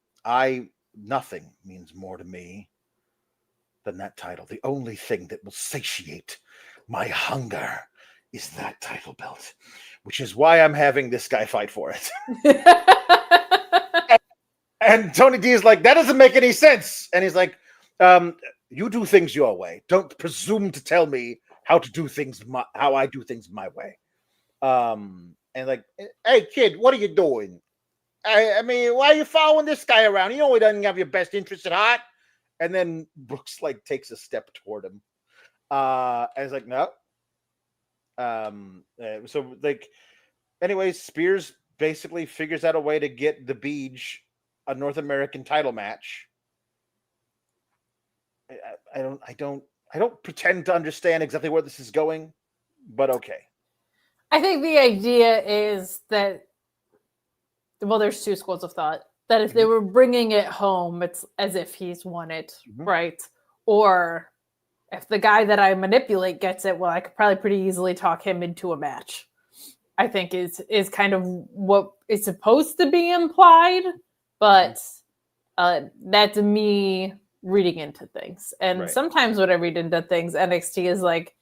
nothing means more to me than that title. The only thing that will satiate my hunger is that title belt, which is why I'm having this guy fight for it. And Tony D is like, that doesn't make any sense. And he's like, you do things your way. Don't presume to tell me how to do things, how I do things my way. And like, hey, kid, what are you doing? I mean, why are you following this guy around? You know he doesn't have your best interest at heart. And then Brooks like takes a step toward him. And he's like, no. So like, anyways, Spears basically figures out a way to get the Beach a North American title match. I don't pretend to understand exactly where this is going, but okay. I think the idea is that, well, there's two schools of thought. That if they were bringing it home, it's as if he's won it, right? Or if the guy that I manipulate gets it, well, I could probably pretty easily talk him into a match. I think is kind of what is supposed to be implied. But that's me reading into things. And sometimes when I read into things, NXT is like,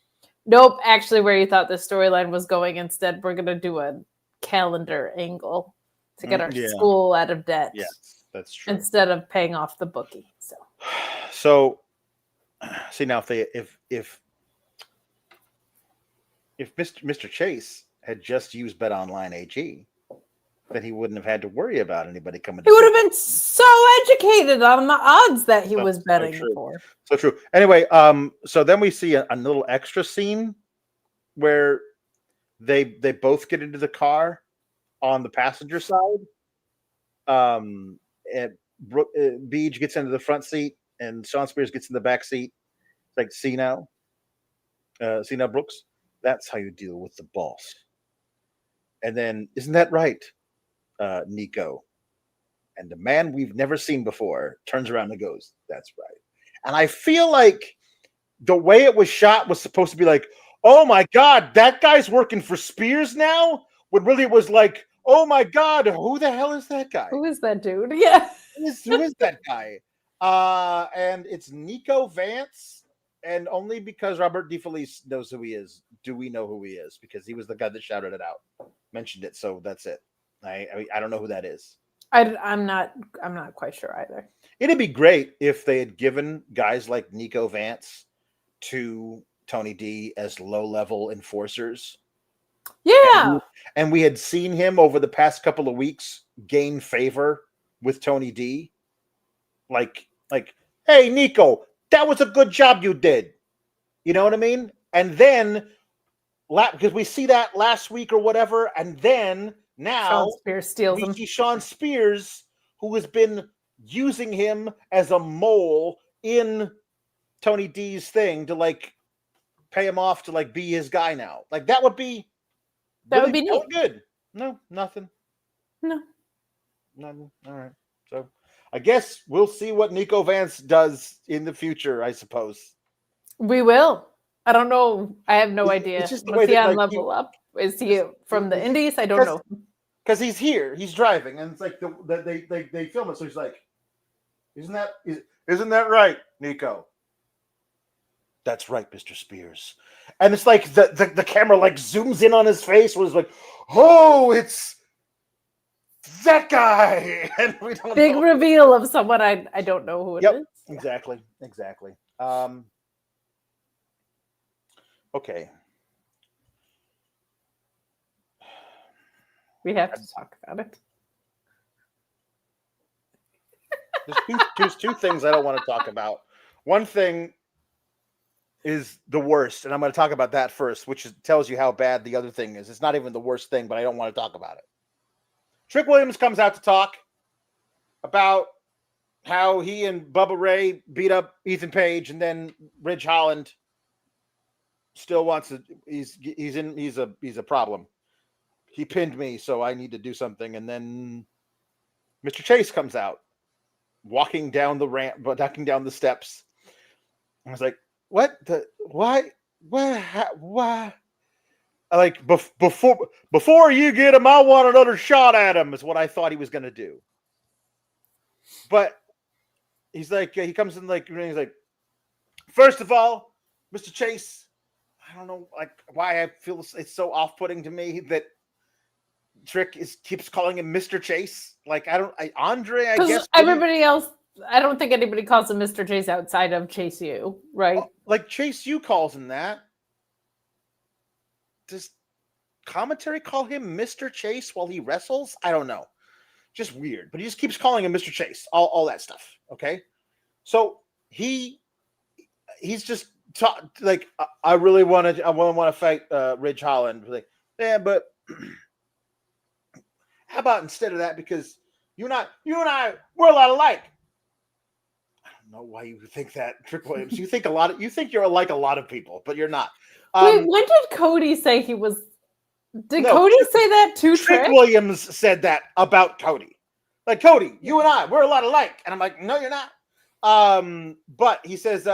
nope, actually where you thought the storyline was going, instead we're going to do a calendar angle to get our school out of debt. Yes, that's true. Instead of paying off the bookie. So see now if Mr. Chase had just used BetOnline AG, then he wouldn't have had to worry about anybody coming. He would have been so educated on the odds that he was betting for. So true. Anyway, so then we see a little extra scene where they both get into the car on the passenger side. And Beach gets into the front seat, and Sean Spears gets in the back seat. It's like, see now, Brooks, that's how you deal with the boss. And then, isn't that right, Nico? And the man we've never seen before turns around and goes, that's right. And I feel like the way it was shot was supposed to be like, oh my God, that guy's working for Spears now? When really it was like, oh my God, who the hell is that guy? Who is that dude? Yeah. Who is that guy? And it's Nico Vance And only because Robert DeFelice knows who he is, do we know who he is, because he was the guy that shouted it out, mentioned it. So that's it. I don't know who that is. I'm not quite sure either. It'd be great if they had given guys like Nico Vance to Tony D as low-level enforcers. Yeah. And we had seen him over the past couple of weeks gain favor with Tony D. Like, hey, Nico, that was a good job you did. You know what I mean? And then, because we see that last week or whatever, and then now Sean Spears steals we him. see Sean Spears, who has been using him as a mole in Tony D's thing to like pay him off to like be his guy now. Like that would be neat. Good. No, nothing. No. Nothing. All right. So I guess we'll see what Nico Vance does in the future, I suppose. We will. I don't know. I have no idea. It's just the What's way he that, on like, Level Up? Is he from the Indies? I don't know. Because he's here, he's driving, and it's like they film it. So he's like, "Isn't that right, Nico?" That's right, Mr. Spears. And it's like the camera like zooms in on his face, was like, "Oh, it's that guy!" And we don't big know. Reveal of someone I don't know who it is. Exactly. Okay. We have to talk about it. There's two things I don't want to talk about. One thing is the worst, and I'm going to talk about that first, which tells you how bad the other thing is. It's not even the worst thing, but I don't want to talk about it. Trick Williams comes out to talk about how he and Bubba Ray beat up Ethan Page, and then Ridge Holland still wants to. He's a problem. He pinned me, so I need to do something. And then Mr. Chase comes out, walking down the ramp, but walking down the steps. I was like, "What the? Why? Why? Like before you get him, I want another shot at him." Is what I thought he was going to do. But he's like, he comes in like, he's like, "First of all, Mr. Chase, I don't know like why I feel it's so off-putting to me that Trick keeps calling him Mr. Chase. Like Andre, I guess everybody else. I don't think anybody calls him Mr. Chase outside of Chase U, right? Like Chase U calls him that. Does commentary call him Mr. Chase while he wrestles? I don't know. Just weird. But he just keeps calling him Mr. Chase. All that stuff. Okay. So he's just like I really want to fight Ridge Holland. Like, yeah, but how about instead of that? Because you and I, we're a lot alike. I don't know why you think that, Trick Williams. You think you're like a lot of people, but you're not. Wait, when did Cody say he was? Did Cody say that to Trick? Trick Williams said that about Cody. Like, Cody, you and I, we're a lot alike. And I'm like, no, you're not. But he says,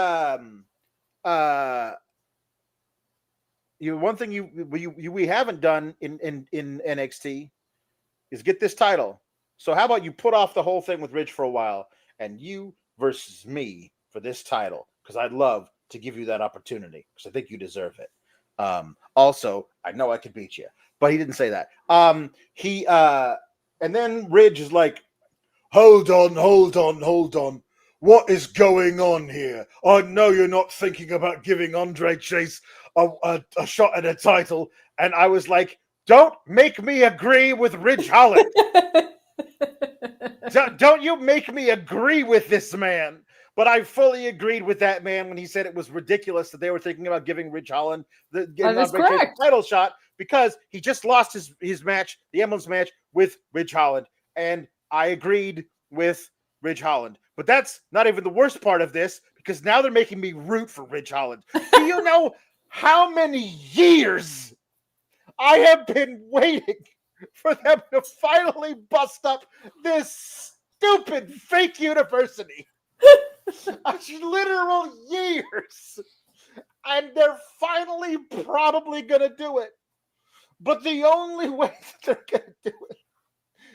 one thing we haven't done in NXT is get this title. So how about you put off the whole thing with Ridge for a while and you versus me for this title? Because I'd love to give you that opportunity because I think you deserve it. Also, I know I could beat you, but he didn't say that. And then Ridge is like, hold on. What is going on here? I know you're not thinking about giving Andre Chase a shot at a title. And I was like, don't make me agree with Ridge Holland. Don't you make me agree with this man. But I fully agreed with that man when he said it was ridiculous that they were thinking about giving Ridge Holland the title shot because he just lost his match, the Emblems match with Ridge Holland. And I agreed with Ridge Holland. But that's not even the worst part of this because now they're making me root for Ridge Holland. Do you know how many years I have been waiting for them to finally bust up this stupid fake university? Literal years. And they're finally probably going to do it. But the only way that they're going to do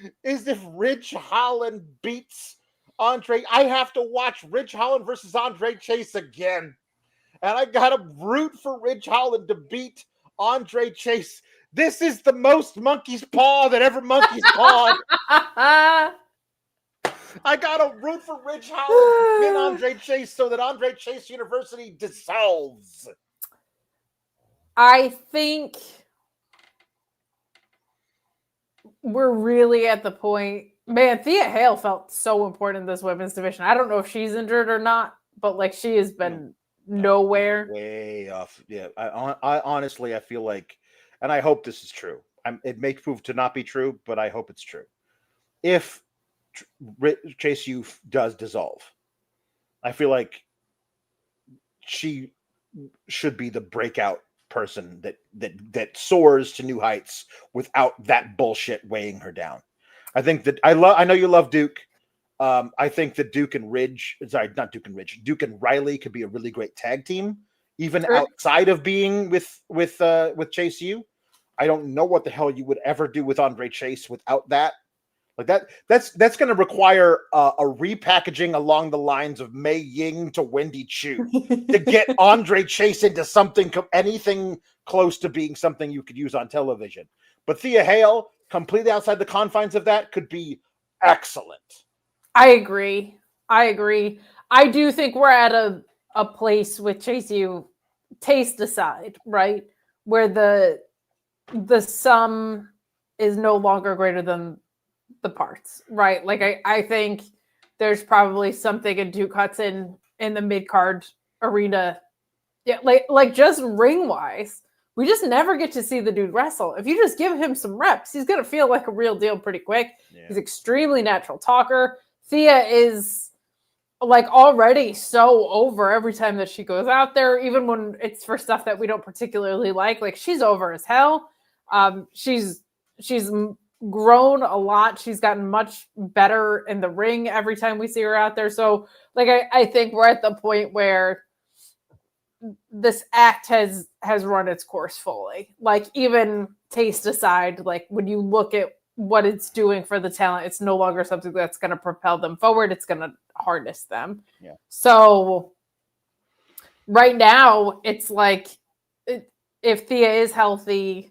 it is if Ridge Holland beats Andre. I have to watch Ridge Holland versus Andre Chase again. and I gotta root for Ridge Holland to beat Andre Chase. This is the most monkey's paw that ever monkey's pawed. I gotta root for Ridge Holland to win Andre Chase so that Andre Chase University dissolves. I think we're really at the point. Man, Thea Hale felt so important in this women's division. I don't know if she's injured or not, but like she has been nowhere. Way off. Yeah, I honestly, I feel like, and I hope this is true. It may prove to not be true, but I hope it's true. If Chase U does dissolve, I feel like she should be the breakout person that soars to new heights without that bullshit weighing her down. I think that I know you love Duke. I think that Duke and Riley could be a really great tag team, even outside of being with Chase U. I don't know what the hell you would ever do with Andre Chase without that. Like that's going to require a repackaging along the lines of Mei Ying to Wendy Chu to get Andre Chase into anything close to being something you could use on television. But Thea Hale, completely outside the confines of that, could be excellent. I agree. I do think we're at a place with Chase U, taste aside, right? Where the sum is no longer greater than the parts, right? Like I think there's probably something in Duke Hudson in the mid-card arena. Yeah, like just ring-wise, we just never get to see the dude wrestle. If you just give him some reps, he's going to feel like a real deal pretty quick. Yeah. He's extremely natural talker. Thea is like already so over every time that she goes out there, even when it's for stuff that we don't particularly like she's over as hell. She's grown a lot. She's gotten much better in the ring every time we see her out there. So like, I think we're at the point where this act has run its course fully. Like even taste aside, like when you look at what it's doing for the talent, it's no longer something that's going to propel them forward. It's going to harness them. Yeah. So right now it's like, if Thea is healthy,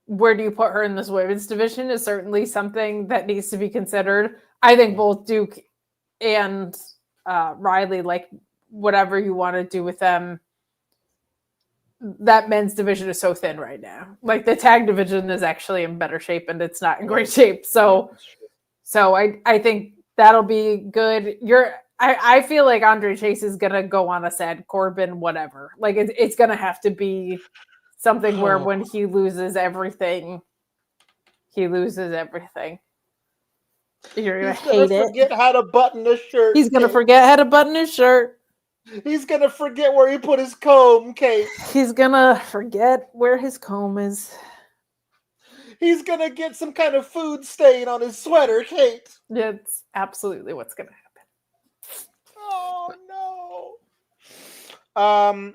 where do you put her in this women's division is certainly something that needs to be considered. I think both Duke and Riley, like whatever you want to do with them, that men's division is so thin right now. Like the tag division is actually in better shape and it's not in great shape. So I think that'll be good. I feel like Andre Chase is going to go on a sad Corbin, whatever. Like it's going to have to be something where when he loses everything, he loses everything. You're going to hate it. Forget how to button his shirt. He's going to forget how to button his shirt. He's going to forget where he put his comb, Kate. He's going to forget where his comb is. He's going to get some kind of food stain on his sweater, Kate. That's absolutely what's going to happen. Oh, no.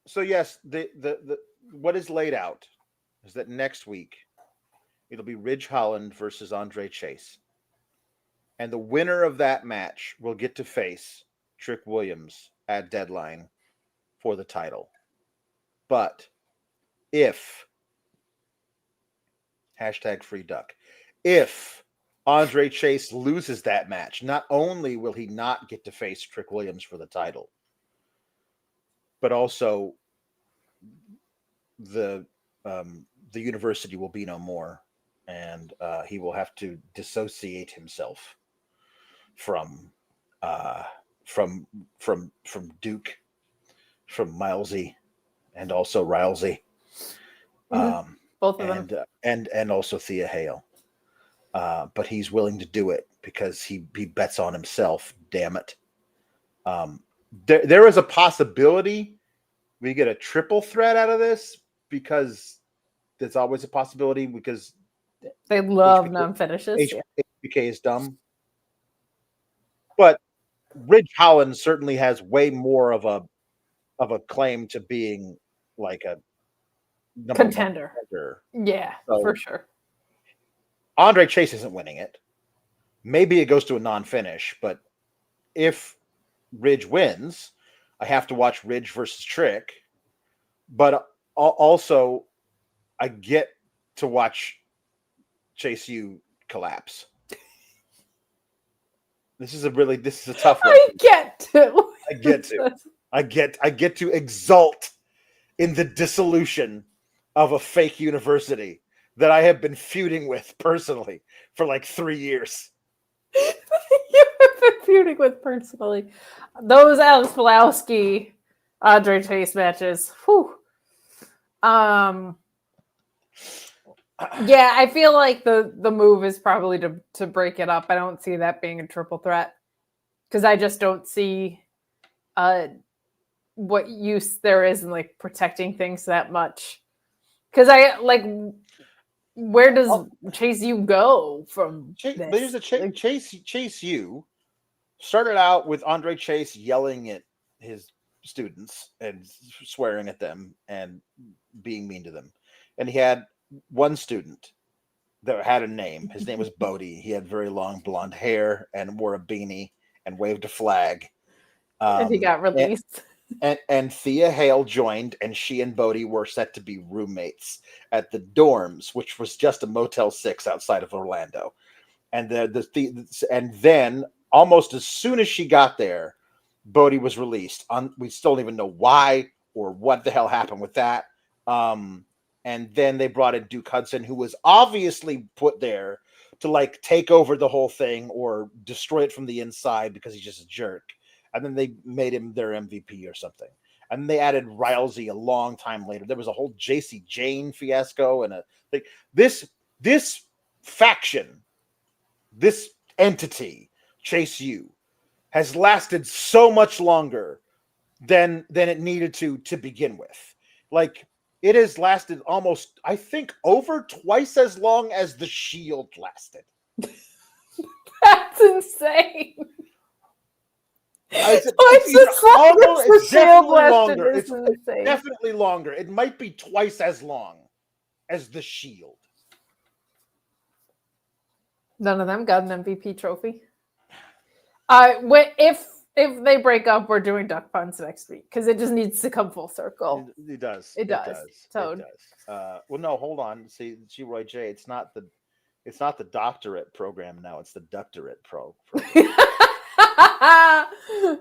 So yes, the what is laid out is that next week it'll be Ridge Holland versus Andre Chase. And the winner of that match will get to face Trick Williams at Deadline for the title. But if #FreeDuck, if Andre Chase loses that match, not only will he not get to face Trick Williams for the title, but also the university will be no more, and he will have to dissociate himself from Duke, from Milesy, and also Rilesy, both of them, and also Thea Hale. But he's willing to do it because he bets on himself. Damn it. There is a possibility we get a triple threat out of this, because there's always a possibility, because they love non-finishes. HBK is dumb. But Ridge Holland certainly has way more of a claim to being like a contender. Yeah, so, for sure. Andre Chase isn't winning it. Maybe it goes to a non-finish, but if Ridge wins, I have to watch Ridge versus Trick, but also I get to watch Chase U collapse. This is a tough one. I get to. I get to exult in the dissolution of a fake university that I have been feuding with personally for like 3 years. You have been feuding with personally. Those Alex Pulowski, Andre Chase matches. Whew. Yeah, I feel like the move is probably to break it up. I don't see that being a triple threat because I just don't see what use there is in like protecting things that much. Because I like, where does Chase U go from this? There's a Chase U started out with Andre Chase yelling at his students and swearing at them and being mean to them, and he had one student that had a name. His name was Bodie. He had very long blonde hair and wore a beanie and waved a flag. And he got released. And Thea Hale joined, and she and Bodie were set to be roommates at the dorms, which was just a Motel 6 outside of Orlando. And and then almost as soon as she got there, Bodie was released. We still don't even know why or what the hell happened with that. And then they brought in Duke Hudson, who was obviously put there to like take over the whole thing or destroy it from the inside because he's just a jerk. And then they made him their MVP or something. And they added Rousey a long time later. There was a whole JC Jane fiasco and this faction, this entity, Chase U, has lasted so much longer than it needed to begin with. Like, it has lasted almost, I think, over twice as long as the Shield lasted. That's insane. It's definitely longer. It might be twice as long as the Shield. None of them got an MVP trophy. If they break up, we're doing duck puns next week because it just needs to come full circle. It does. It does. Well, no, hold on. See, Roy J. It's not the doctorate program now. It's the doctorate program.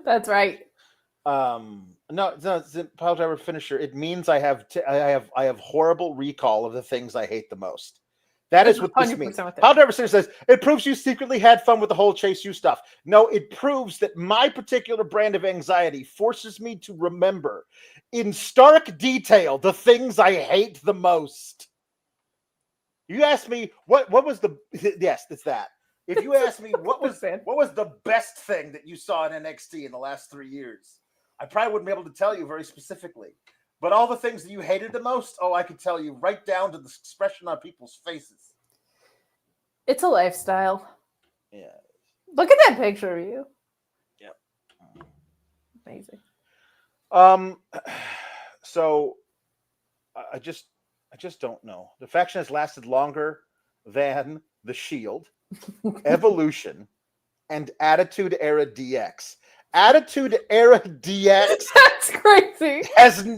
That's right. No, it's a pile driver finisher. It means I have horrible recall of the things I hate the most. That is what this means. Pile driver finisher says it proves you secretly had fun with the whole Chase U stuff. No, it proves that my particular brand of anxiety forces me to remember in stark detail the things I hate the most. You asked me what was the yes, it's that. If you ask me what was the best thing that you saw in NXT in the last 3 years, I probably wouldn't be able to tell you very specifically. But all the things that you hated the most, I could tell you right down to the expression on people's faces. It's a lifestyle. Yeah. Look at that picture of you. Yep. Amazing. So I just don't know. The faction has lasted longer than the Shield, Evolution, and Attitude Era DX. Attitude Era DX That's crazy.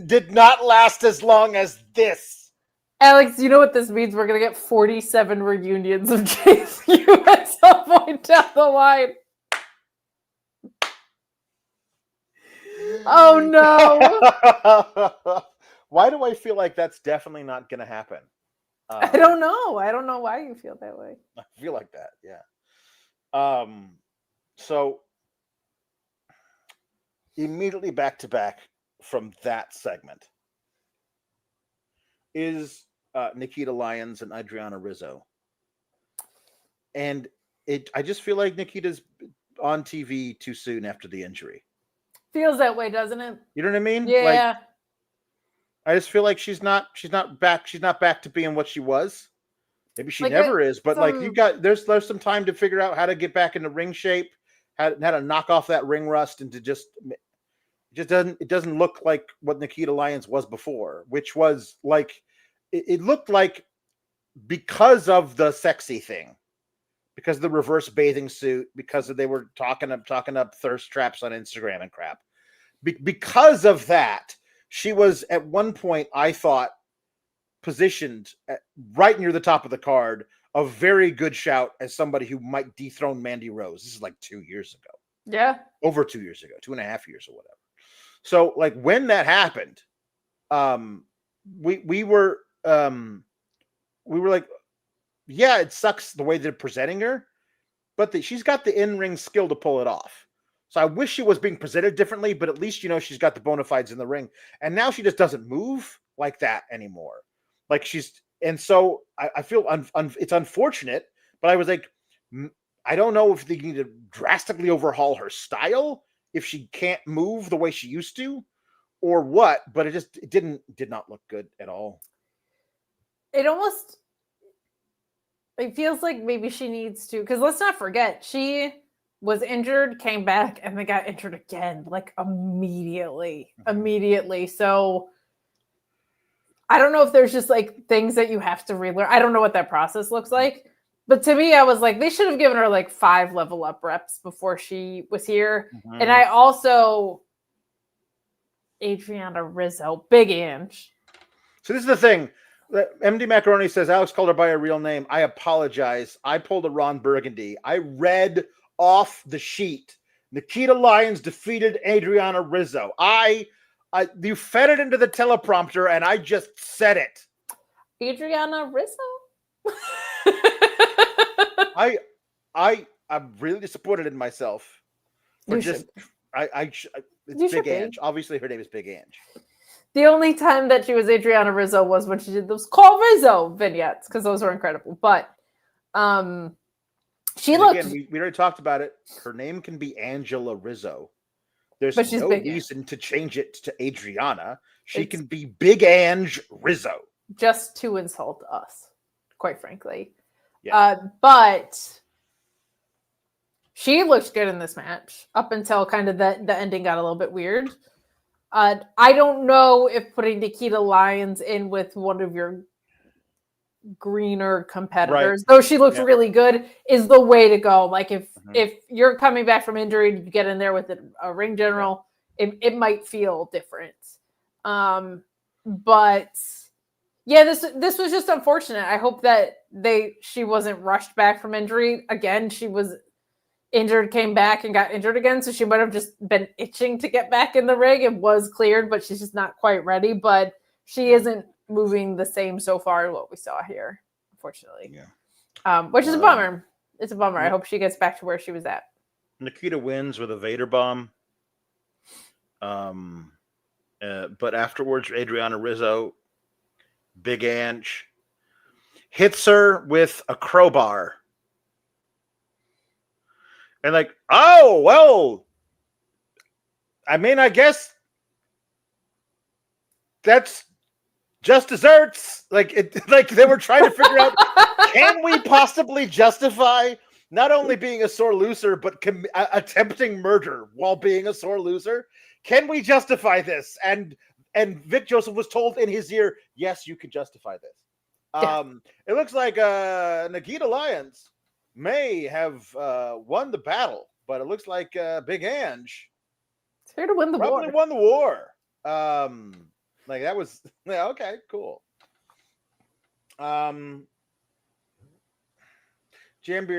did not last as long as this. Alex, you know what this means? We're going to get 47 reunions of JSU at some point down the line. Oh, no. Why do I feel like that's definitely not going to happen? I don't know. I don't know why you feel that way. I feel like that, yeah. So immediately back to back from that segment is Nikkita Lyons and Adriana Rizzo. And I just feel like Nikkita's on TV too soon after the injury. Feels that way, doesn't it? You know what I mean? Yeah. Like, I just feel like she's not back to being what she was. Maybe she never is, but there's some time to figure out how to get back into ring shape, how to knock off that ring rust, and to it doesn't look like what Nikkita Lyons was before, which was like it looked like, because of the sexy thing, because of the reverse bathing suit, because they were talking up thirst traps on Instagram and crap. because of that, she was at one point, I thought, positioned right near the top of the card. A very good shout as somebody who might dethrone Mandy Rose. This is like 2 years ago. Yeah. Over 2 years ago, 2.5 years or whatever. So like when that happened, we were like, yeah, it sucks the way they're presenting her, but she's got the in-ring skill to pull it off. So I wish she was being presented differently, but at least, she's got the bona fides in the ring. And now she just doesn't move like that anymore. Like and so I feel it's unfortunate, but I was like, I don't know if they need to drastically overhaul her style if she can't move the way she used to, or what. But it did not look good at all. It feels like maybe she needs to, because let's not forget, she was injured, came back, and then got injured again, like immediately. So I don't know if there's just like things that you have to relearn. I don't know what that process looks like. But to me, I was like, they should have given her like 5 level up reps before she was here. Mm-hmm. And I also, Adriana Rizzo, Big Ange. So this is the thing. MD Macaroni says, Alex called her by her real name. I apologize. I pulled a Ron Burgundy. I read off the sheet. Nikkita Lyons defeated Adriana Rizzo. You fed it into the teleprompter, and I just said it. Adriana Rizzo? I'm really disappointed in myself. It's Big Ange. Obviously, her name is Big Ange. The only time that she was Adriana Rizzo was when she did those Call Rizzo vignettes, because those were incredible. But she looked. Again, we already talked about it. Her name can be Angela Rizzo. There's no reason to change it to Adriana. She can be Big Ange Rizzo. Just to insult us, quite frankly. Yeah. But she looked good in this match up until kind of the ending got a little bit weird. I don't know if putting Nikkita Lyons in with one of your greener competitors, though she looks really good, is the way to go. Like if you're coming back from injury and you get in there with a ring general, it might feel different. But yeah, this was just unfortunate. I hope that she wasn't rushed back from injury. Again, she was injured, came back and got injured again, so she might have just been itching to get back in the ring. It was cleared, but she's just not quite ready. But she isn't moving the same so far as what we saw here, unfortunately. Yeah. Which is a bummer. It's a bummer. I hope she gets back to where she was at. Nikkita wins with a Vader bomb. But afterwards, Adriana Rizzo, Big Ange, hits her with a crowbar. And like, oh, well, I mean, I guess that's just desserts. Like they were trying to figure out, can we possibly justify not only being a sore loser, but attempting murder while being a sore loser? Can we justify this? And Vic Joseph was told in his ear, yes, you can justify this. It looks like Nikkita Lyons may have won the battle, but it looks like Big Ange it's here to win the probably war. won the war. Like that was okay, cool. Jambeard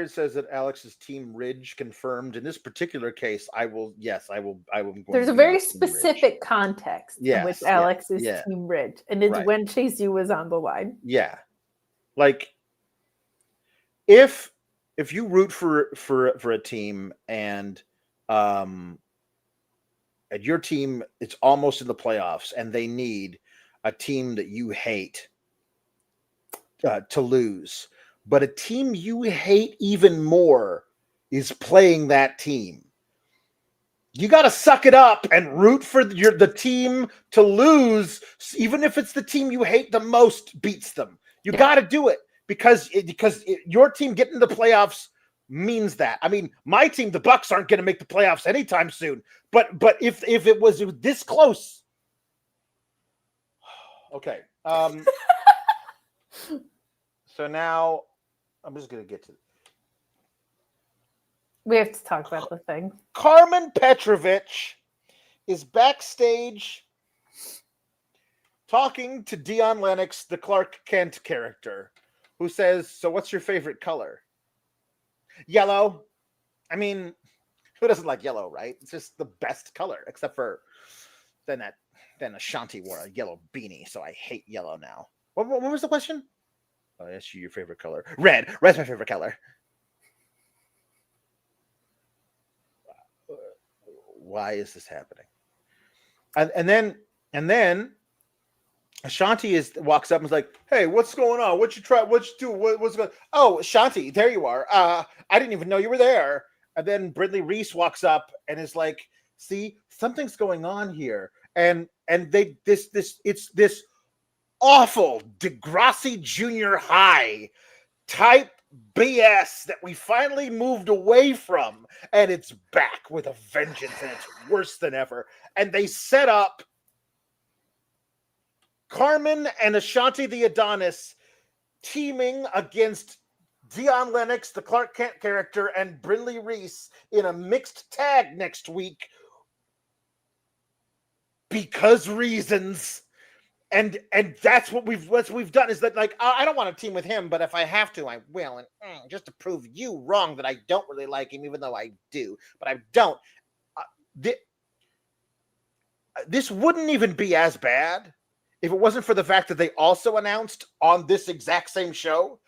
says that Alex's Team Ridge confirmed. In this particular case, I will. There's a very specific context in which Alex is Team Ridge, and it's when Chase U was on the line. Yeah, like if you root for a team and your team it's almost in the playoffs and they need a team that you hate to lose, but a team you hate even more is playing that team, you got to suck it up and root for the team to lose, even if it's the team you hate the most beats them. You got to do it because your team getting the playoffs means that. I mean, my team, the Bucks, aren't going to make the playoffs anytime soon. But if it was this close, okay. So now I'm just going to get to it. We have to talk about the thing. Carmen Petrovich is backstage talking to Dion Lennox, the Clark Kent character, who says, "So what's your favorite color?" Yellow. I mean, who doesn't like yellow, right? It's just the best color, except for then Ashanti wore a yellow beanie, so I hate yellow now. What was the question? Oh, I asked you your favorite color. Red. Red's my favorite color. Why is this happening? And then Ashanti walks up and is like, "Hey, what's going on? What you try? What you do? What's going on?" "Oh, Ashanti, there you are. I didn't even know you were there." And then Brindley Reese walks up and is like, "See, something's going on here." And it's this awful Degrassi Junior High type BS that we finally moved away from, and it's back with a vengeance, and it's worse than ever. And they set up Carmen and Ashanti the Adonis teaming against Dion Lennox, the Clark Kent character, and Brindley Reese in a mixed tag next week because reasons. And that's what we've done, is that, like, I don't want to team with him, but if I have to, I will. And just to prove you wrong that I don't really like him, even though I do, but I don't. This wouldn't even be as bad if it wasn't for the fact that they also announced on this exact same show,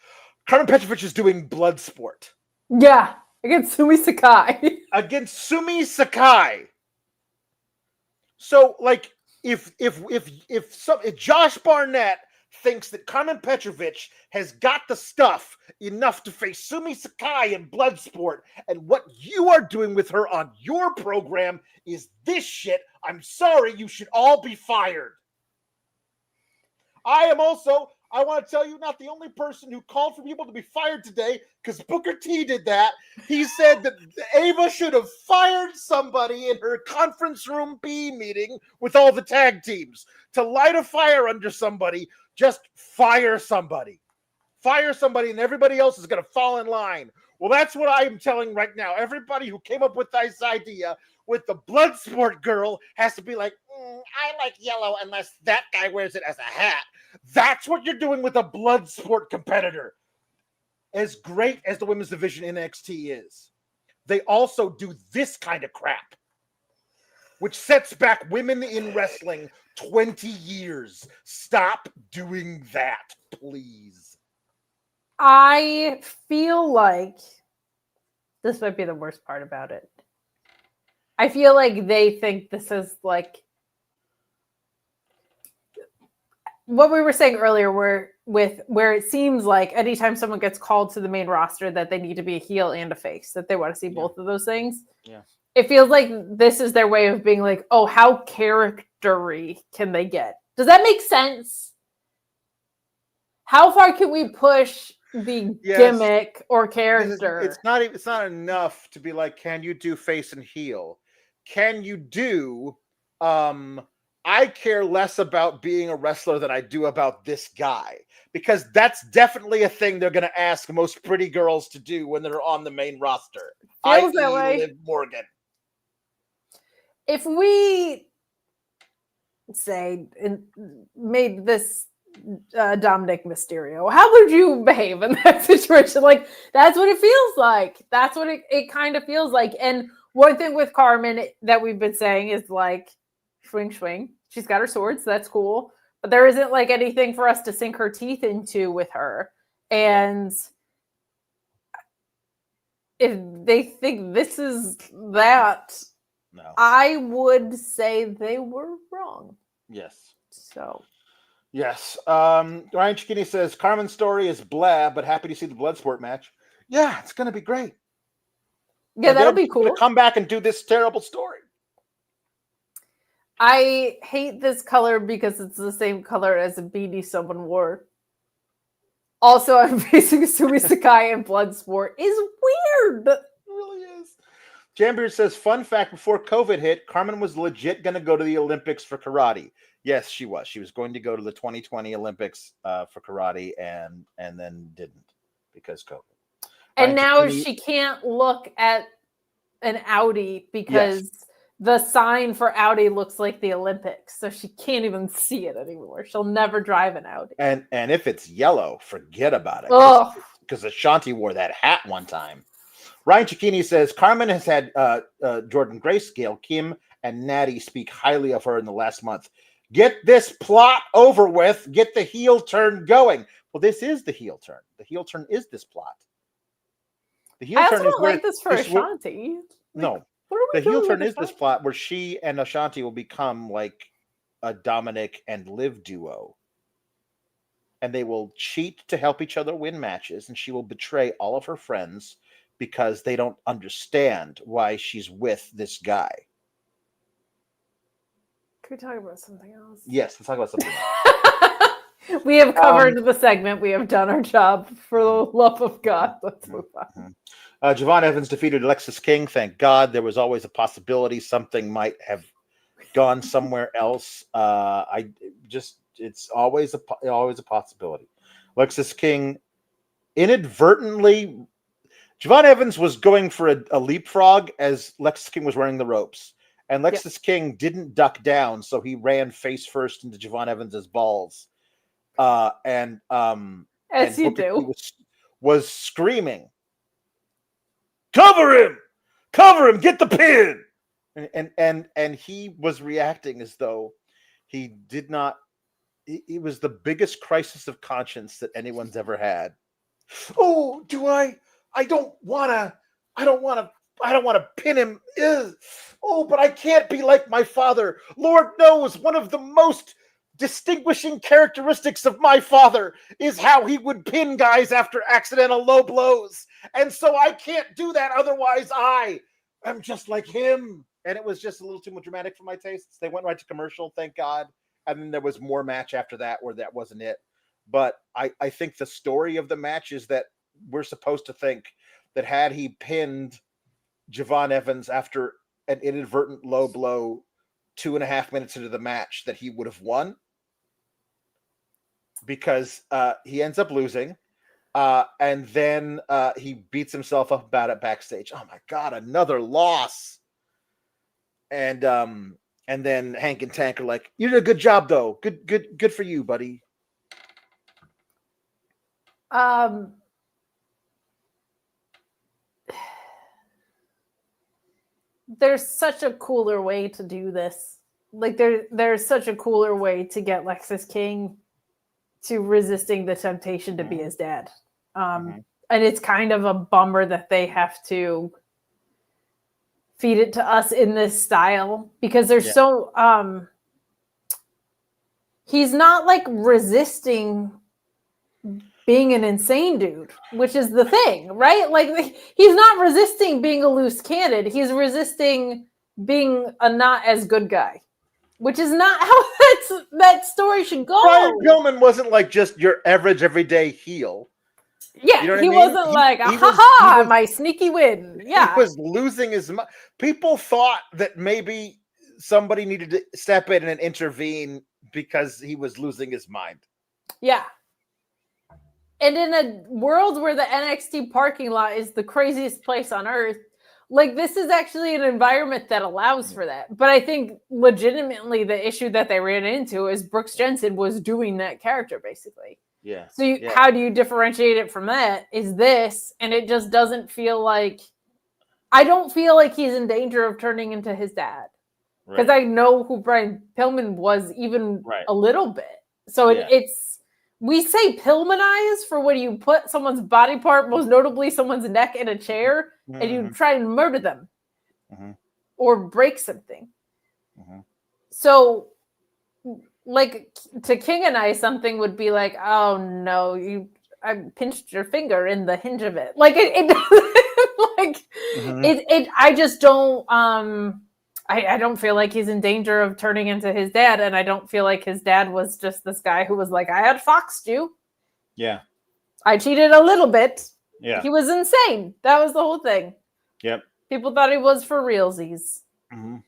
Carmen Petrovic is doing Bloodsport. Yeah, against Sumi Sakai. Against Sumi Sakai. So, like, if Josh Barnett thinks that Carmen Petrovic has got the stuff enough to face Sumi Sakai in Bloodsport, and what you are doing with her on your program is this shit, I'm sorry, you should all be fired. I want to tell you, not the only person who called for people to be fired today, because Booker T did that. He said that Ava should have fired somebody in her conference room B meeting with all the tag teams. To light a fire under somebody, just fire somebody. Fire somebody, and everybody else is going to fall in line. Well, that's what I am telling right now. Everybody who came up with this idea with the Bloodsport girl has to be like, I like yellow unless that guy wears it as a hat. That's what you're doing with a Bloodsport competitor. As great as the women's division in NXT is, they also do this kind of crap, which sets back women in wrestling 20 years. Stop doing that, please. I feel like this might be the worst part about it. I feel like they think this is like what we were saying earlier, where it seems like anytime someone gets called to the main roster that they need to be a heel and a face, that they want to see both of those things. Yeah. It feels like this is their way of being like, oh, how character-y can they get? Does that make sense? How far can we push the gimmick or character? It's not enough to be like, can you do face and heel? Can you do I care less about being a wrestler than I do about this guy, because that's definitely a thing they're going to ask most pretty girls to do when they're on the main roster. Feels that way. Liv Morgan. If we say made this Dominic Mysterio, how would you behave in that situation? Like, that's what it feels like. That's what it kind of feels like. And one thing with Carmen that we've been saying is like, swing, swing. She's got her swords. So that's cool. But there isn't like anything for us to sink her teeth into with her. And if they think this is that, no, I would say they were wrong. Yes. So. Yes. Ryan Chickini says, Carmen's story is blah, but happy to see the Bloodsport match. Yeah, it's going to be great. Yeah, that'll be cool. Come back and do this terrible story. I hate this color because it's the same color as a beanie someone wore. Also, I'm facing Sumi Sakai in Bloodsport. Is weird. It really is. Jambeard says, fun fact, before COVID hit, Carmen was legit going to go to the Olympics for karate. Yes, she was. She was going to go to the 2020 Olympics for karate and then didn't because COVID. And now she can't look at an Audi because the sign for Audi looks like the Olympics, so she can't even see it anymore. She'll never drive an Audi. And if it's yellow, forget about it. Oh, Because Ashanti wore that hat one time. Ryan Cicchini says Carmen has had Jordan Grayscale, Kim, and Natty speak highly of her in the last month. Get this plot over with. Get the heel turn going. Well, this is the heel turn. The heel turn is this plot. The heel I turn also is don't where like this for Ashanti. No. What are we The heel doing turn with is this plot where she and Ashanti will become like a Dominic and Liv duo. And they will cheat to help each other win matches, and she will betray all of her friends because they don't understand why she's with this guy. Can we talk about something else? Yes, let's talk about something else. We have covered the segment. We have done our job. For the love of God, let's move on. Javon Evans defeated Alexis King. Thank God. There was always a possibility something might have gone somewhere else. It's always a possibility. Alexis King inadvertently, Javon Evans was going for a leapfrog as Alexis King was running the ropes, and Alexis King didn't duck down, so he ran face first into Javon Evans's balls. And you do, was screaming, "Cover him, get the pin!" And he was reacting as though he did not. It was the biggest crisis of conscience that anyone's ever had. Oh, I don't want to pin him. Oh, but I can't be like my father. Lord knows one of the most distinguishing characteristics of my father is how he would pin guys after accidental low blows. And so I can't do that. Otherwise I am just like him. And it was just a little too much dramatic for my tastes. They went right to commercial, thank God. And then there was more match after that where that wasn't it. But I think the story of the match is that we're supposed to think that had he pinned Javon Evans after an inadvertent low blow 2.5 minutes into the match, that he would have won. Because he ends up losing. And then he beats himself up about it backstage. Oh my God, another loss. And then Hank and Tank are like, "You did a good job, though. Good for you, buddy." There's such a cooler way to do this. Like there's such a cooler way to get Alexis King to resisting the temptation to be his dad. And it's kind of a bummer that they have to feed it to us in this style because there's he's not like resisting being an insane dude, which is the thing, right? Like he's not resisting being a loose cannon. He's resisting being a not as good guy, which is not how that story should go. Brian Pillman wasn't like just your average everyday heel. Yeah, you know what he I mean? wasn't like, ha, my sneaky win. Yeah. He was losing his mind. People thought that maybe somebody needed to step in and intervene because he was losing his mind. Yeah. And in a world where the NXT parking lot is the craziest place on earth, like this is actually an environment that allows for that. But I think legitimately the issue that they ran into is Brooks Jensen was doing that character basically. Yeah. So how do you differentiate it from that? Is this, and it just doesn't feel like, I don't feel like he's in danger of turning into his dad. Because I know who Brian Pillman was even a little bit. So it's, we say Pillmanize for when you put someone's body part, most notably someone's neck, in a chair and you try and murder them or break something. So like to King and I, something would be like, oh no, I pinched your finger in the hinge of it. Like I just don't, I don't feel like he's in danger of turning into his dad. And I don't feel like his dad was just this guy who was like, I had foxed you. Yeah. I cheated a little bit. Yeah. He was insane. That was the whole thing. Yep. People thought he was for realsies. I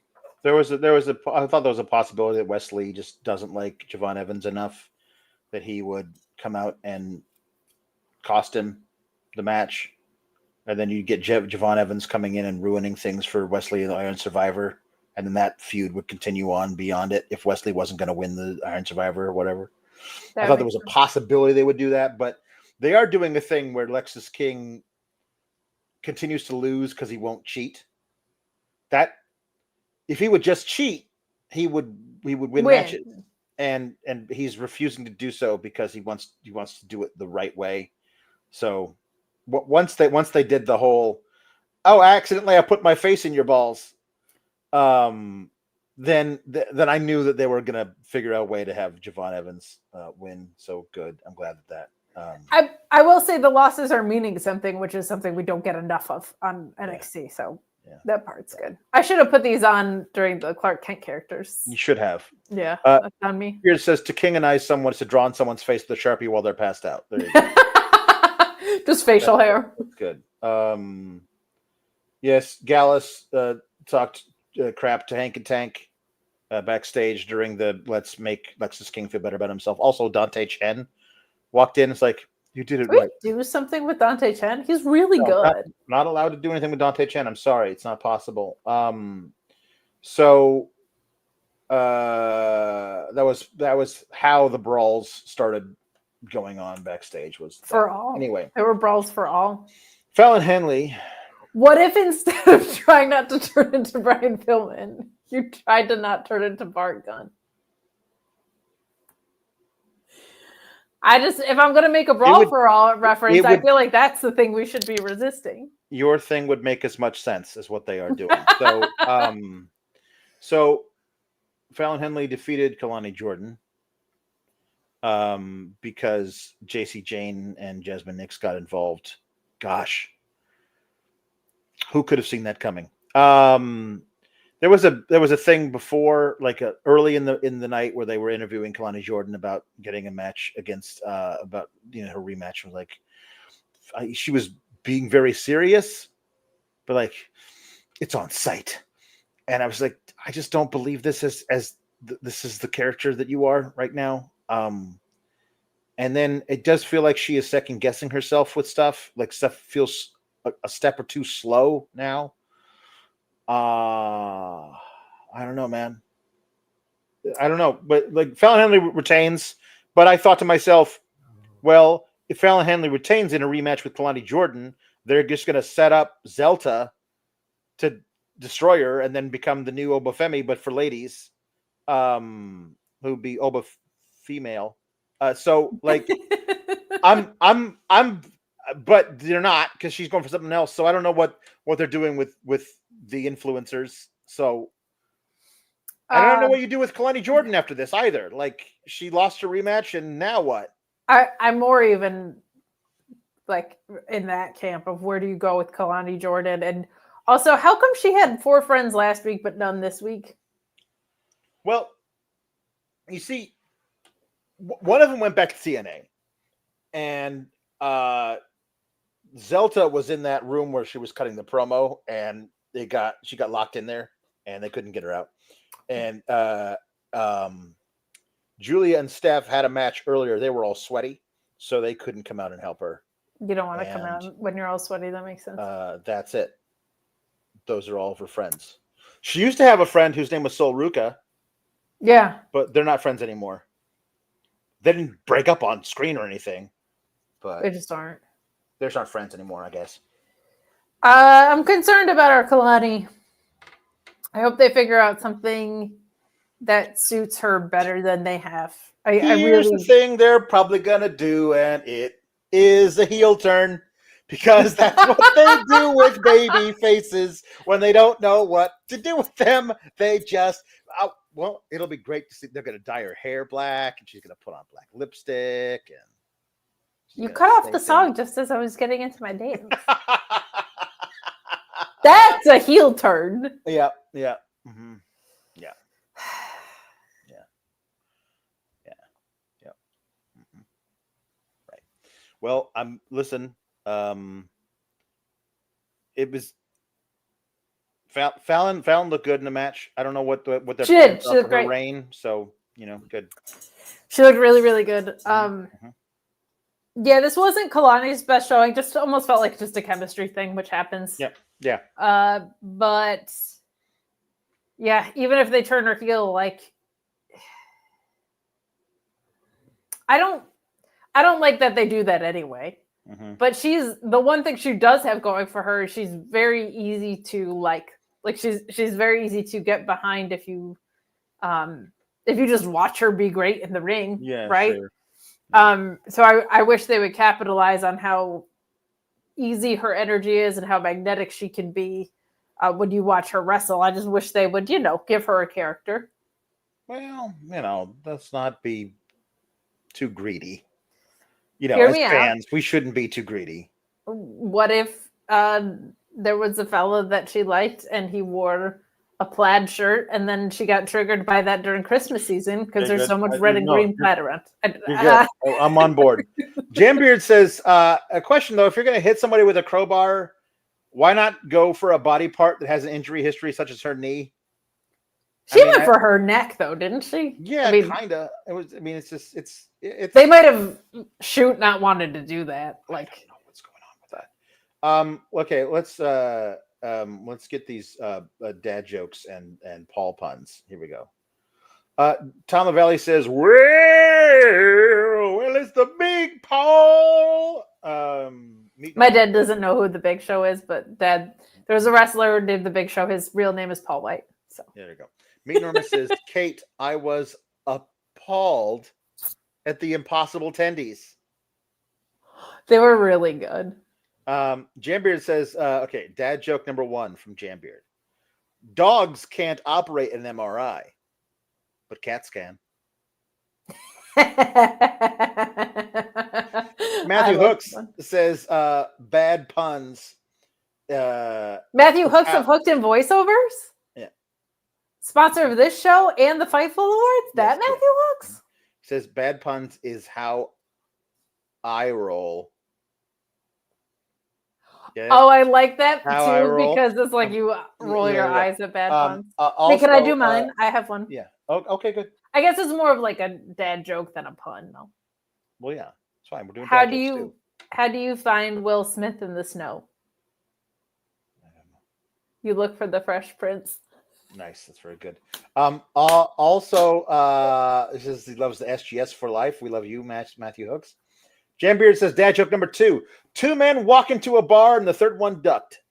thought there was a possibility that Wesley just doesn't like Javon Evans enough that he would come out and cost him the match. And then you get Javon Evans coming in and ruining things for Wesley, the Iron Survivor, and then that feud would continue on beyond it if Wesley wasn't going to win the Iron Survivor or whatever. I thought there was a possibility they would do that, but they are doing a thing where Lexus King continues to lose because he won't cheat. That if he would just cheat, he would win matches, and he's refusing to do so because he wants to do it the right way. So once they did the whole, accidentally I put my face in your balls, then I knew that they were going to figure out a way to have Javon Evans win. So good. I'm glad that. I will say the losses are meaning something, which is something we don't get enough of on NXT. Yeah. So that part's good. I should have put these on during the Clark Kent characters. You should have. Yeah, that's on me. Here it says to King and I someone to draw on someone's face with a Sharpie while they're passed out. There you go. Just facial hair. That's good. Yes, Gallus talked crap to Hank and Tank backstage during the let's make Lexus King feel better about himself. Also, Dante Chen walked in. It's like, you did it right. Do something with Dante Chen. He's really good. Not allowed to do anything with Dante Chen. I'm sorry, it's not possible. So that was how the brawls started going on backstage. Was for all. Anyway, there were brawls for all. Fallon Henley. What if instead of trying not to turn into Brian Pillman, you tried to not turn into Bart Gunn? If I'm going to make a brawl for all reference, I feel like that's the thing we should be resisting. Your thing would make as much sense as what they are doing. So Fallon Henley defeated Kelani Jordan because JC Jane and Jasmine Nix got involved. Gosh, who could have seen that coming? There was a thing before, like early in the night, where they were interviewing Kelani Jordan about getting a match against her rematch. Was like she was being very serious, but like it's on site, and I was like, I just don't believe this is this is the character that you are right now. And then it does feel like she is second guessing herself with stuff. Like stuff feels a step or two slow now. I don't know, man. I don't know, but like Fallon Henley retains. But I thought to myself, well, if Fallon Henley retains in a rematch with Kelani Jordan, they're just going to set up Zelta to destroy her and then become the new Obafemi, but for ladies, who'd be Oba female. So like, but they're not, because she's going for something else. So I don't know what they're doing with the influencers. So I don't know what you do with Kelani Jordan after this either. Like, she lost her rematch, and now what? I'm more even like in that camp of where do you go with Kelani Jordan, and also how come she had 4 friends last week but none this week? Well, you see, one of them went back to TNA, and Zelta was in that room where she was cutting the promo, and she got locked in there, and they couldn't get her out. And Giulia and Steph had a match earlier. They were all sweaty, so they couldn't come out and help her. You don't want to come out when you're all sweaty. That makes sense. That's it. Those are all of her friends. She used to have a friend whose name was Sol Ruca. Yeah. But they're not friends anymore. They didn't break up on screen or anything. But they just aren't. They're just not friends anymore, I guess. I'm concerned about our Kelani. I hope they figure out something that suits her better than they have. Here's the thing they're probably going to do, and it is a heel turn, because that's what they do with baby faces when they don't know what to do with them. They just, well, it'll be great to see. They're going to dye her hair black, and she's going to put on black lipstick. And you cut off the song just as I was getting into my dance. That's a heel turn. Yeah. Mm-hmm. Yeah. Mm-hmm. Right. Well, listen. It was Fallon looked good in the match. I don't know what their plans are for her reign. So good. She looked really, really good. Yeah, this wasn't Kalani's best showing. Just almost felt like just a chemistry thing, which happens. Yeah. But Yeah, even if they turn her heel, like I don't like that they do that anyway. Mm-hmm. But she's the one thing she does have going for her. She's very easy to like she's very easy to get behind if you just watch her be great in the ring. Yeah, right. Sure. So I wish they would capitalize on how easy her energy is and how magnetic she can be when you watch her wrestle. I just wish they would, give her a character. Well, let's not be too greedy. Hear as me fans, we shouldn't be too greedy. What if there was a fella that she liked and he wore a plaid shirt, and then she got triggered by that during Christmas season because there's so much red and green plaid around? You're good. I'm on board. Jambeard says, a question though, if you're going to hit somebody with a crowbar, why not go for a body part that has an injury history, such as her knee? She went for her neck though, didn't she? Yeah, kind of. It was. I mean, it's just it's. They might have not wanted to do that. Like, I don't know what's going on with that. Okay, let's get these dad jokes and Paul puns. Here we go. Tom LaValle says, well, it's the Big Paul. My dad doesn't know who the Big Show is, but Dad, there was a wrestler who did the Big Show. His real name is Paul White. So there you go. Meet Norma says, Kate, I was appalled at the impossible tendies. They were really good. Jambeard says, okay, dad joke number 1 from Jambeard. Dogs can't operate an MRI, but cats can. Matthew Hooks says, bad puns. Matthew Hooks of Hooked in Voiceovers? Yeah. Sponsor of this show and the Fightful Awards? That Matthew Hooks? Says bad puns is how I roll. Oh, I like that too because it's like you roll your eyes at bad puns. Also, can I do mine? I have one. Yeah. Okay, good. I guess it's more of like a dad joke than a pun, though. Well, yeah, it's fine. We're doing. How do you find Will Smith in the snow? I don't know. You look for the Fresh Prince. Nice, that's very good. Also, he loves the SGS for life. We love you, Matthew Hooks. Jambeard says, dad joke number 2. 2 men walk into a bar and the third one ducked.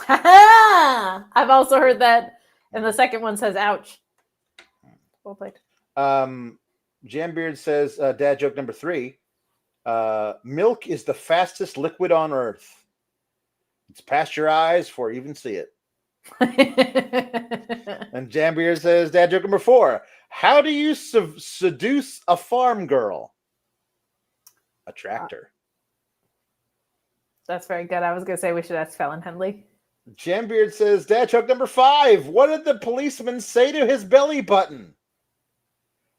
I've also heard that, and the second one says, ouch. Well played. Jambeard says, dad joke number 3. Milk is the fastest liquid on earth. It's past your eyes before you even see it. And Jambeard says, dad joke number 4. How do you seduce a farm girl? A tractor. That's very good. I was going to say we should ask Fallon Henley. Jambeard says, dad joke number 5. What did the policeman say to his belly button?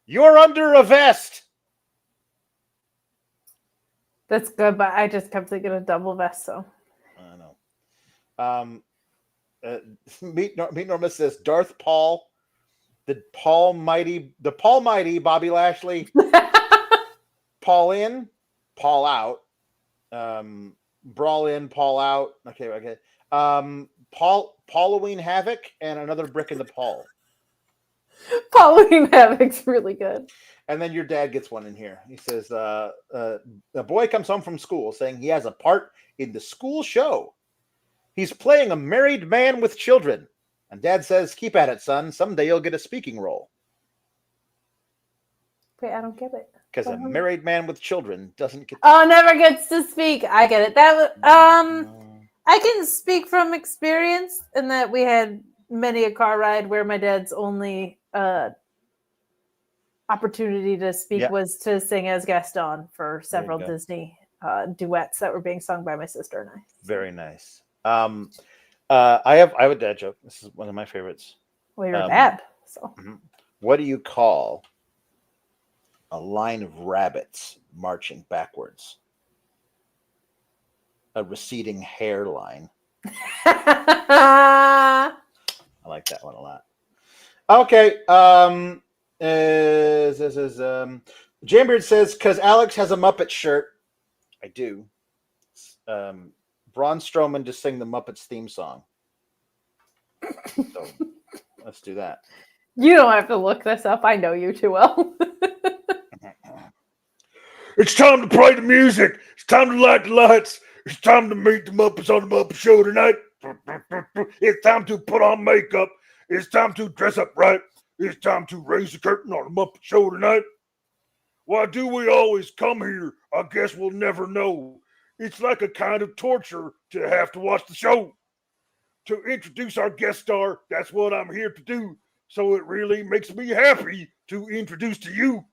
You're under a vest. That's good, but I just kept thinking of double vest, so. I know. Meet Norma says, Darth Paul, the Paul Mighty Bobby Lashley, Paul in, Paul out, brawl in, Paul out. Okay. Halloween Havoc and another brick in the Paul. Halloween Havoc's really good. And then your dad gets one in here. He says, a boy comes home from school saying he has a part in the school show. He's playing a married man with children. And dad says, keep at it, son. Someday you'll get a speaking role. Wait, I don't get it. Because a married man with children doesn't get never gets to speak. I get it. That I can speak from experience in that we had many a car ride where my dad's only opportunity to speak was to sing as Gaston for several Disney duets that were being sung by my sister and I. Very nice. I have a dad joke. This is one of my favorites. Well, you're a dad, so. What do you call a line of rabbits marching backwards? A receding hairline. I like that one a lot. Okay. Jambeard says, because Alex has a Muppet shirt. I do. Braun Strowman to sing the Muppets theme song. So Let's do that. You don't have to look this up. I know you too well. It's time to play the music. It's time to light the lights. It's time to meet the Muppets on the Muppet Show tonight. It's time to put on makeup. It's time to dress up right. It's time to raise the curtain on the Muppet Show tonight. Why do we always come here? I guess we'll never know. It's like a kind of torture to have to watch the show. To introduce our guest star, that's what I'm here to do. So it really makes me happy to introduce to you.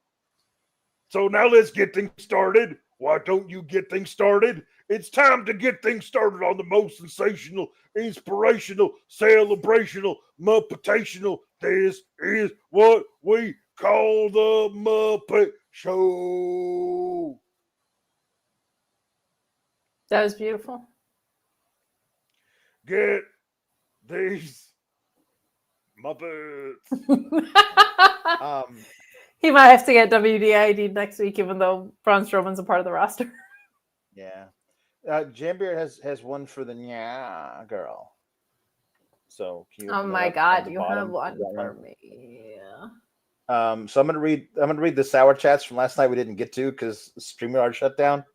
So now let's get things started. Why don't you get things started? It's time to get things started on the most sensational, inspirational, celebrational, Muppetational. This is what we call the Muppet Show. That was beautiful. Get these Muppets. He might have to get WDID next week, even though Braun Strowman's a part of the roster. Yeah. Jambeard has one for the Nya girl. So oh my God, you have one for me. Yeah. So I'm gonna read the sour chats from last night we didn't get to because StreamYard shut down.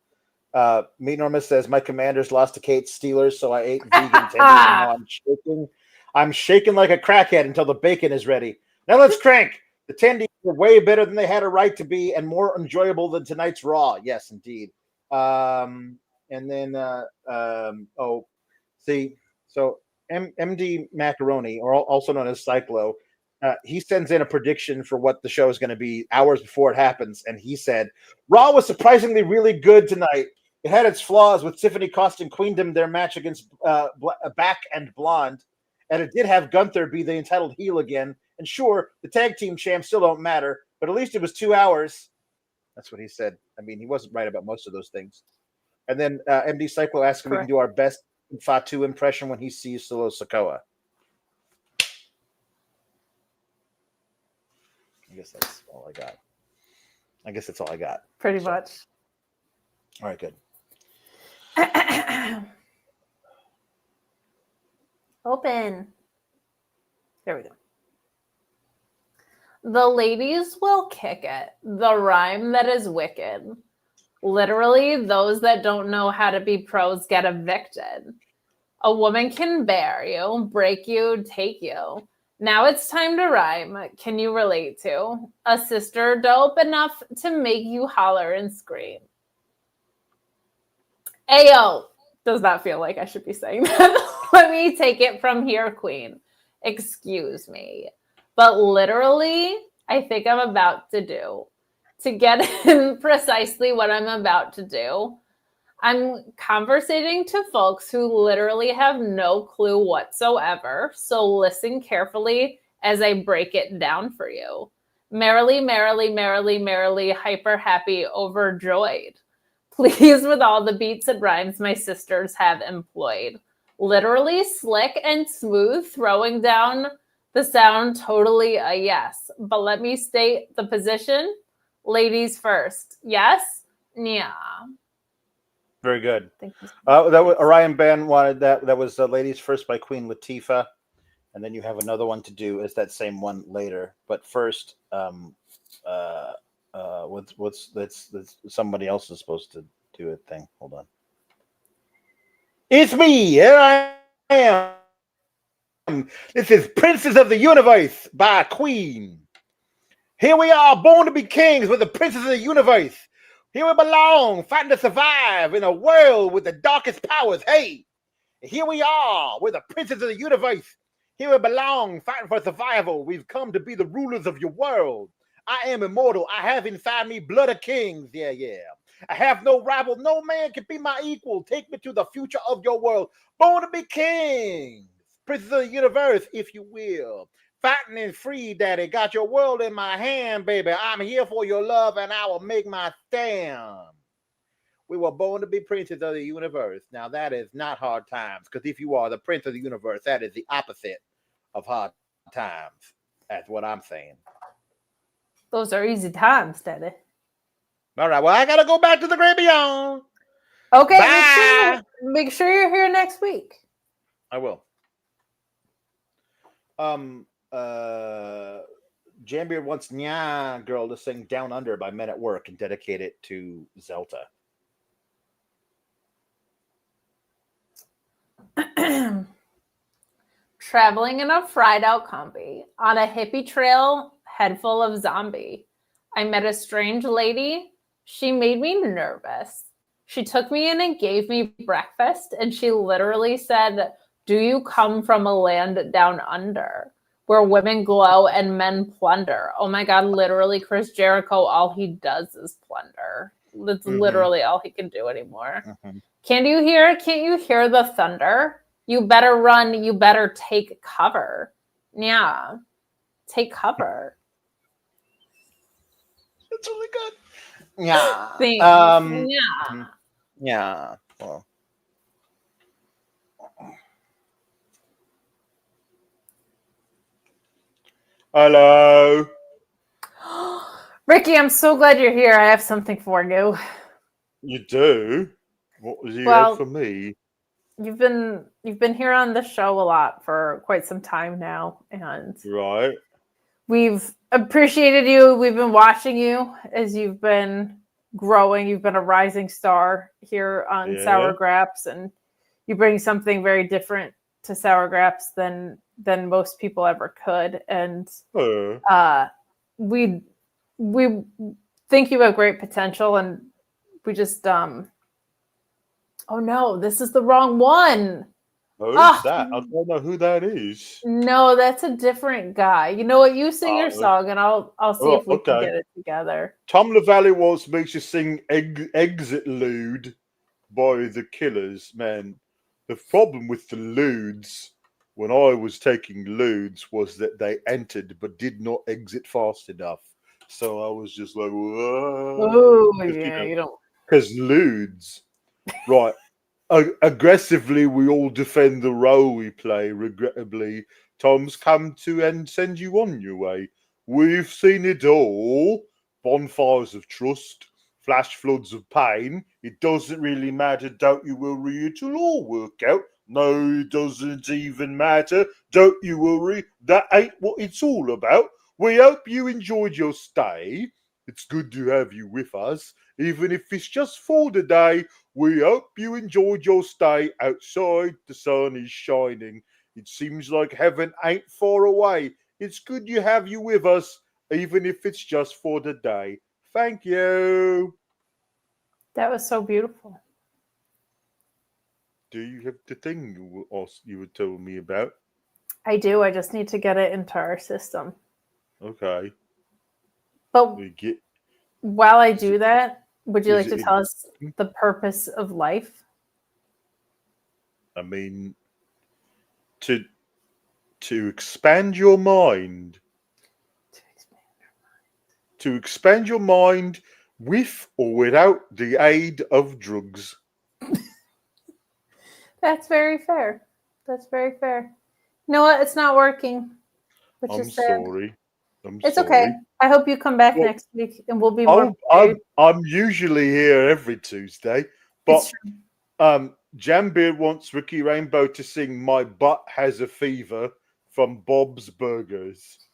Meat Normus says my Commanders lost to Kate Steelers, so I ate vegan tendies and now I'm shaking. I'm shaking like a crackhead until the bacon is ready. Now let's crank. The tendies were way better than they had a right to be and more enjoyable than tonight's Raw. Yes, indeed. And then, so MD Macaroni, or also known as Cyclo, he sends in a prediction for what the show is going to be hours before it happens. And he said, Raw was surprisingly really good tonight. It had its flaws with Tiffany costing Queendom their match against Back and Blonde. And it did have Gunther be the entitled heel again. And sure, the tag team champs still don't matter, but at least it was 2 hours. That's what he said. I mean, he wasn't right about most of those things. And then MD Cyclo asked if we can do our best Fatu impression when he sees Solo Sikoa. I guess that's all I got. Pretty much. All right, good. Open. There we go. The ladies will kick it. The rhyme that is wicked. Literally, those that don't know how to be pros get evicted. A woman can bear you, break you, take you. Now it's time to rhyme. Can you relate to? A sister dope enough to make you holler and scream. Ayo. Does not feel like I should be saying that. Let me take it from here, queen. Excuse me. But literally, I think I'm about to do. To get in precisely what I'm about to do, I'm conversating to folks who literally have no clue whatsoever. So listen carefully as I break it down for you. Merrily, merrily, merrily, merrily, hyper happy, overjoyed. Pleased with all the beats and rhymes my sisters have employed. Literally slick and smooth, throwing down the sound, totally a yes. But let me state the position. Ladies first. Yes? Yeah. Very good. That was Orion Ben wanted that. That was Ladies First by Queen Latifah. And then you have another one to do as that same one later. But first, that's somebody else is supposed to do a thing. Hold on. It's me. Here I am. This is Princess of the Universe by Queen. Here we are, born to be kings with the Princess of the Universe. Here we belong, fighting to survive in a world with the darkest powers. Hey, here we are, we're the Princess of the Universe. Here we belong, fighting for survival. We've come to be the rulers of your world. I am immortal. I have inside me blood of kings. Yeah. I have no rival. No man can be my equal. Take me to the future of your world. Born to be king. Princess of the Universe, if you will. Fighting and free, daddy. Got your world in my hand, baby. I'm here for your love, and I will make my stand. We were born to be princes of the universe. Now, that is not hard times, because if you are the prince of the universe, that is the opposite of hard times. That's what I'm saying. Those are easy times, daddy. All right, well, I got to go back to the great beyond. Okay, bye. Make sure you're here next week. I will. Jambier wants Nya Girl to sing Down Under by Men at Work and dedicate it to Zelta. Traveling in a fried out combi on a hippie trail head full of zombie. I met a strange lady. She made me nervous. She took me in and gave me breakfast, and she literally said, "Do you come from a land down under where women glow and men plunder?" Oh my God, literally, Chris Jericho, all he does is plunder. That's literally all he can do anymore. Can't you hear the thunder? You better run. You better take cover. Yeah. Take cover. That's really good. Yeah. Thanks. Yeah. Yeah. Well. Hello. Ricky, I'm so glad you're here. I have something for you. You do? What do you have for me? You've been here on the show a lot for quite some time now, and right. We've appreciated you. We've been watching you as you've been growing. You've been a rising star here on Sour Graps, and you bring something very different to Sour Graps than most people ever could. And we think you have great potential, and we just oh no, this is the wrong one. Who's that? I don't know who that is. No, that's a different guy. You know what? You sing your song, and I'll see if we can get it together. Tom LaValle wants me to sing Exit Lude by the Killers. Man, the problem with the Ludes when I was taking Ludes was that they entered but did not exit fast enough. So I was just like, whoa. Oh, yeah, you don't. Because Ludes, right. Aggressively, we all defend the role we play. Regrettably, Tom's come to and send you on your way. We've seen it all. Bonfires of trust, flash floods of pain. It doesn't really matter, don't you worry, it'll all work out. No, it doesn't even matter, don't you worry, that ain't what it's all about. We hope you enjoyed your stay. It's good to have you with us, even if it's just for the day. We hope you enjoyed your stay outside. The sun is shining. It seems like heaven ain't far away. It's good to have you with us, even if it's just for the day. Thank you. That was so beautiful. Do you have the thing you were telling me about? I do. I just need to get it into our system. Okay. But while I do that, would you like to tell us the purpose of life? I mean, to expand your mind. To expand your mind with or without the aid of drugs. That's very fair. That's very fair. You know what? It's not working. I'm sorry. It's okay. I hope you come back next week and we'll be more. I'm usually here every Tuesday, but Jambeard wants Ricky Rainbow to sing "My Butt Has a Fever" from Bob's Burgers.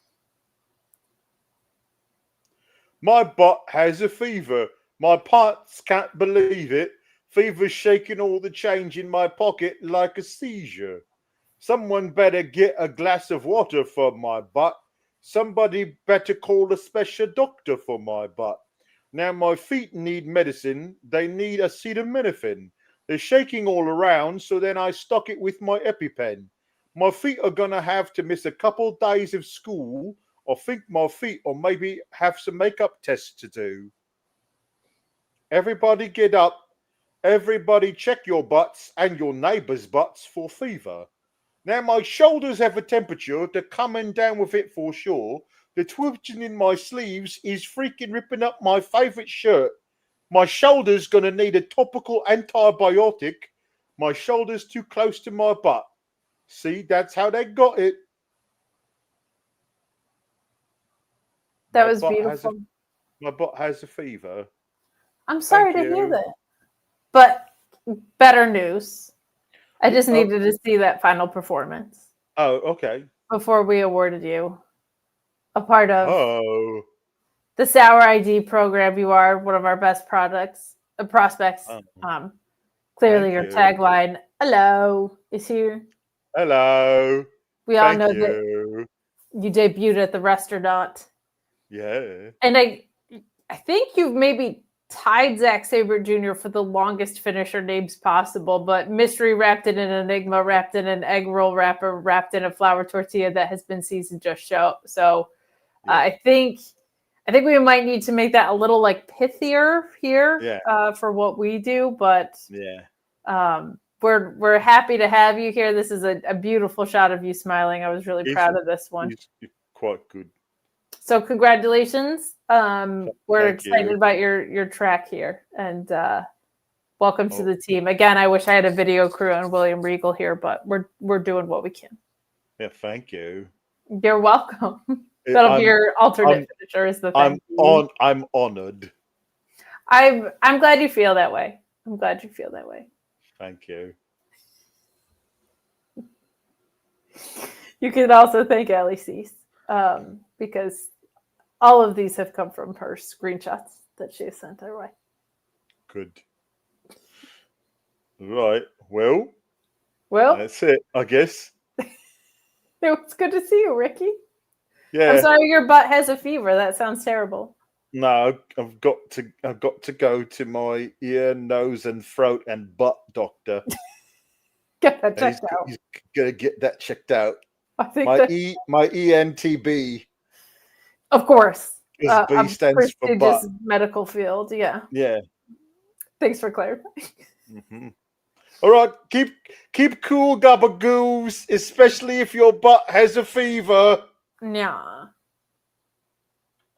My butt has a fever. My parts can't believe it. Fever's shaking all the change in my pocket like a seizure. Someone better get a glass of water for my butt. Somebody better call a special doctor for my butt. Now my feet need medicine. They need acetaminophen. They're shaking all around, so then I stock it with my EpiPen. My feet are going to have to miss a couple days of school, or think my feet, or maybe have some makeup tests to do. Everybody get up. Everybody check your butts and your neighbours' butts for fever. Now my shoulders have a temperature. They're coming down with it for sure. The twitching in my sleeves is freaking ripping up my favourite shirt. My shoulder's going to need a topical antibiotic. My shoulder's too close to my butt. See, that's how they got it. That was beautiful. My butt has a fever. I'm sorry to hear that. But better news. I just needed to see that final performance. Oh, okay. before we awarded you a part of the Sour ID program. You are one of our best prospects. Clearly, your tagline, "Hello," is here. Hello. We all know that you debuted at the restaurant. Yeah. And I think you've maybe tied Zack Sabre Jr. for the longest finisher names possible, but mystery wrapped in an enigma, wrapped in an egg roll wrapper, wrapped in a flour tortilla that has been seasoned just so. Yeah. I think we might need to make that a little like pithier here for what we do, but we're happy to have you here. This is a beautiful shot of you smiling. I was really proud of this one. He's quite good. So congratulations. We're excited about your track here, and welcome to the team. Again, I wish I had a video crew and William Regal here, but we're doing what we can. Yeah, thank you. You're welcome. That'll be your alternate finisher is the thing. I'm honored. I'm glad you feel that way. Thank you. You can also thank Allie Cease, because all of these have come from her screenshots that she has sent our way. Good. Right. Well, that's it, I guess. It was good to see you, Ricky. Yeah. I'm sorry your butt has a fever. That sounds terrible. No, I've got to go to my ear, nose, and throat and butt doctor. Get that checked out. He's gonna get that checked out. I think my ENTB. Of course. B stands for butt. Medical field. Yeah. Yeah. Thanks for clarifying. Mm-hmm. All right, keep cool, gabagoos, especially if your butt has a fever. Yeah.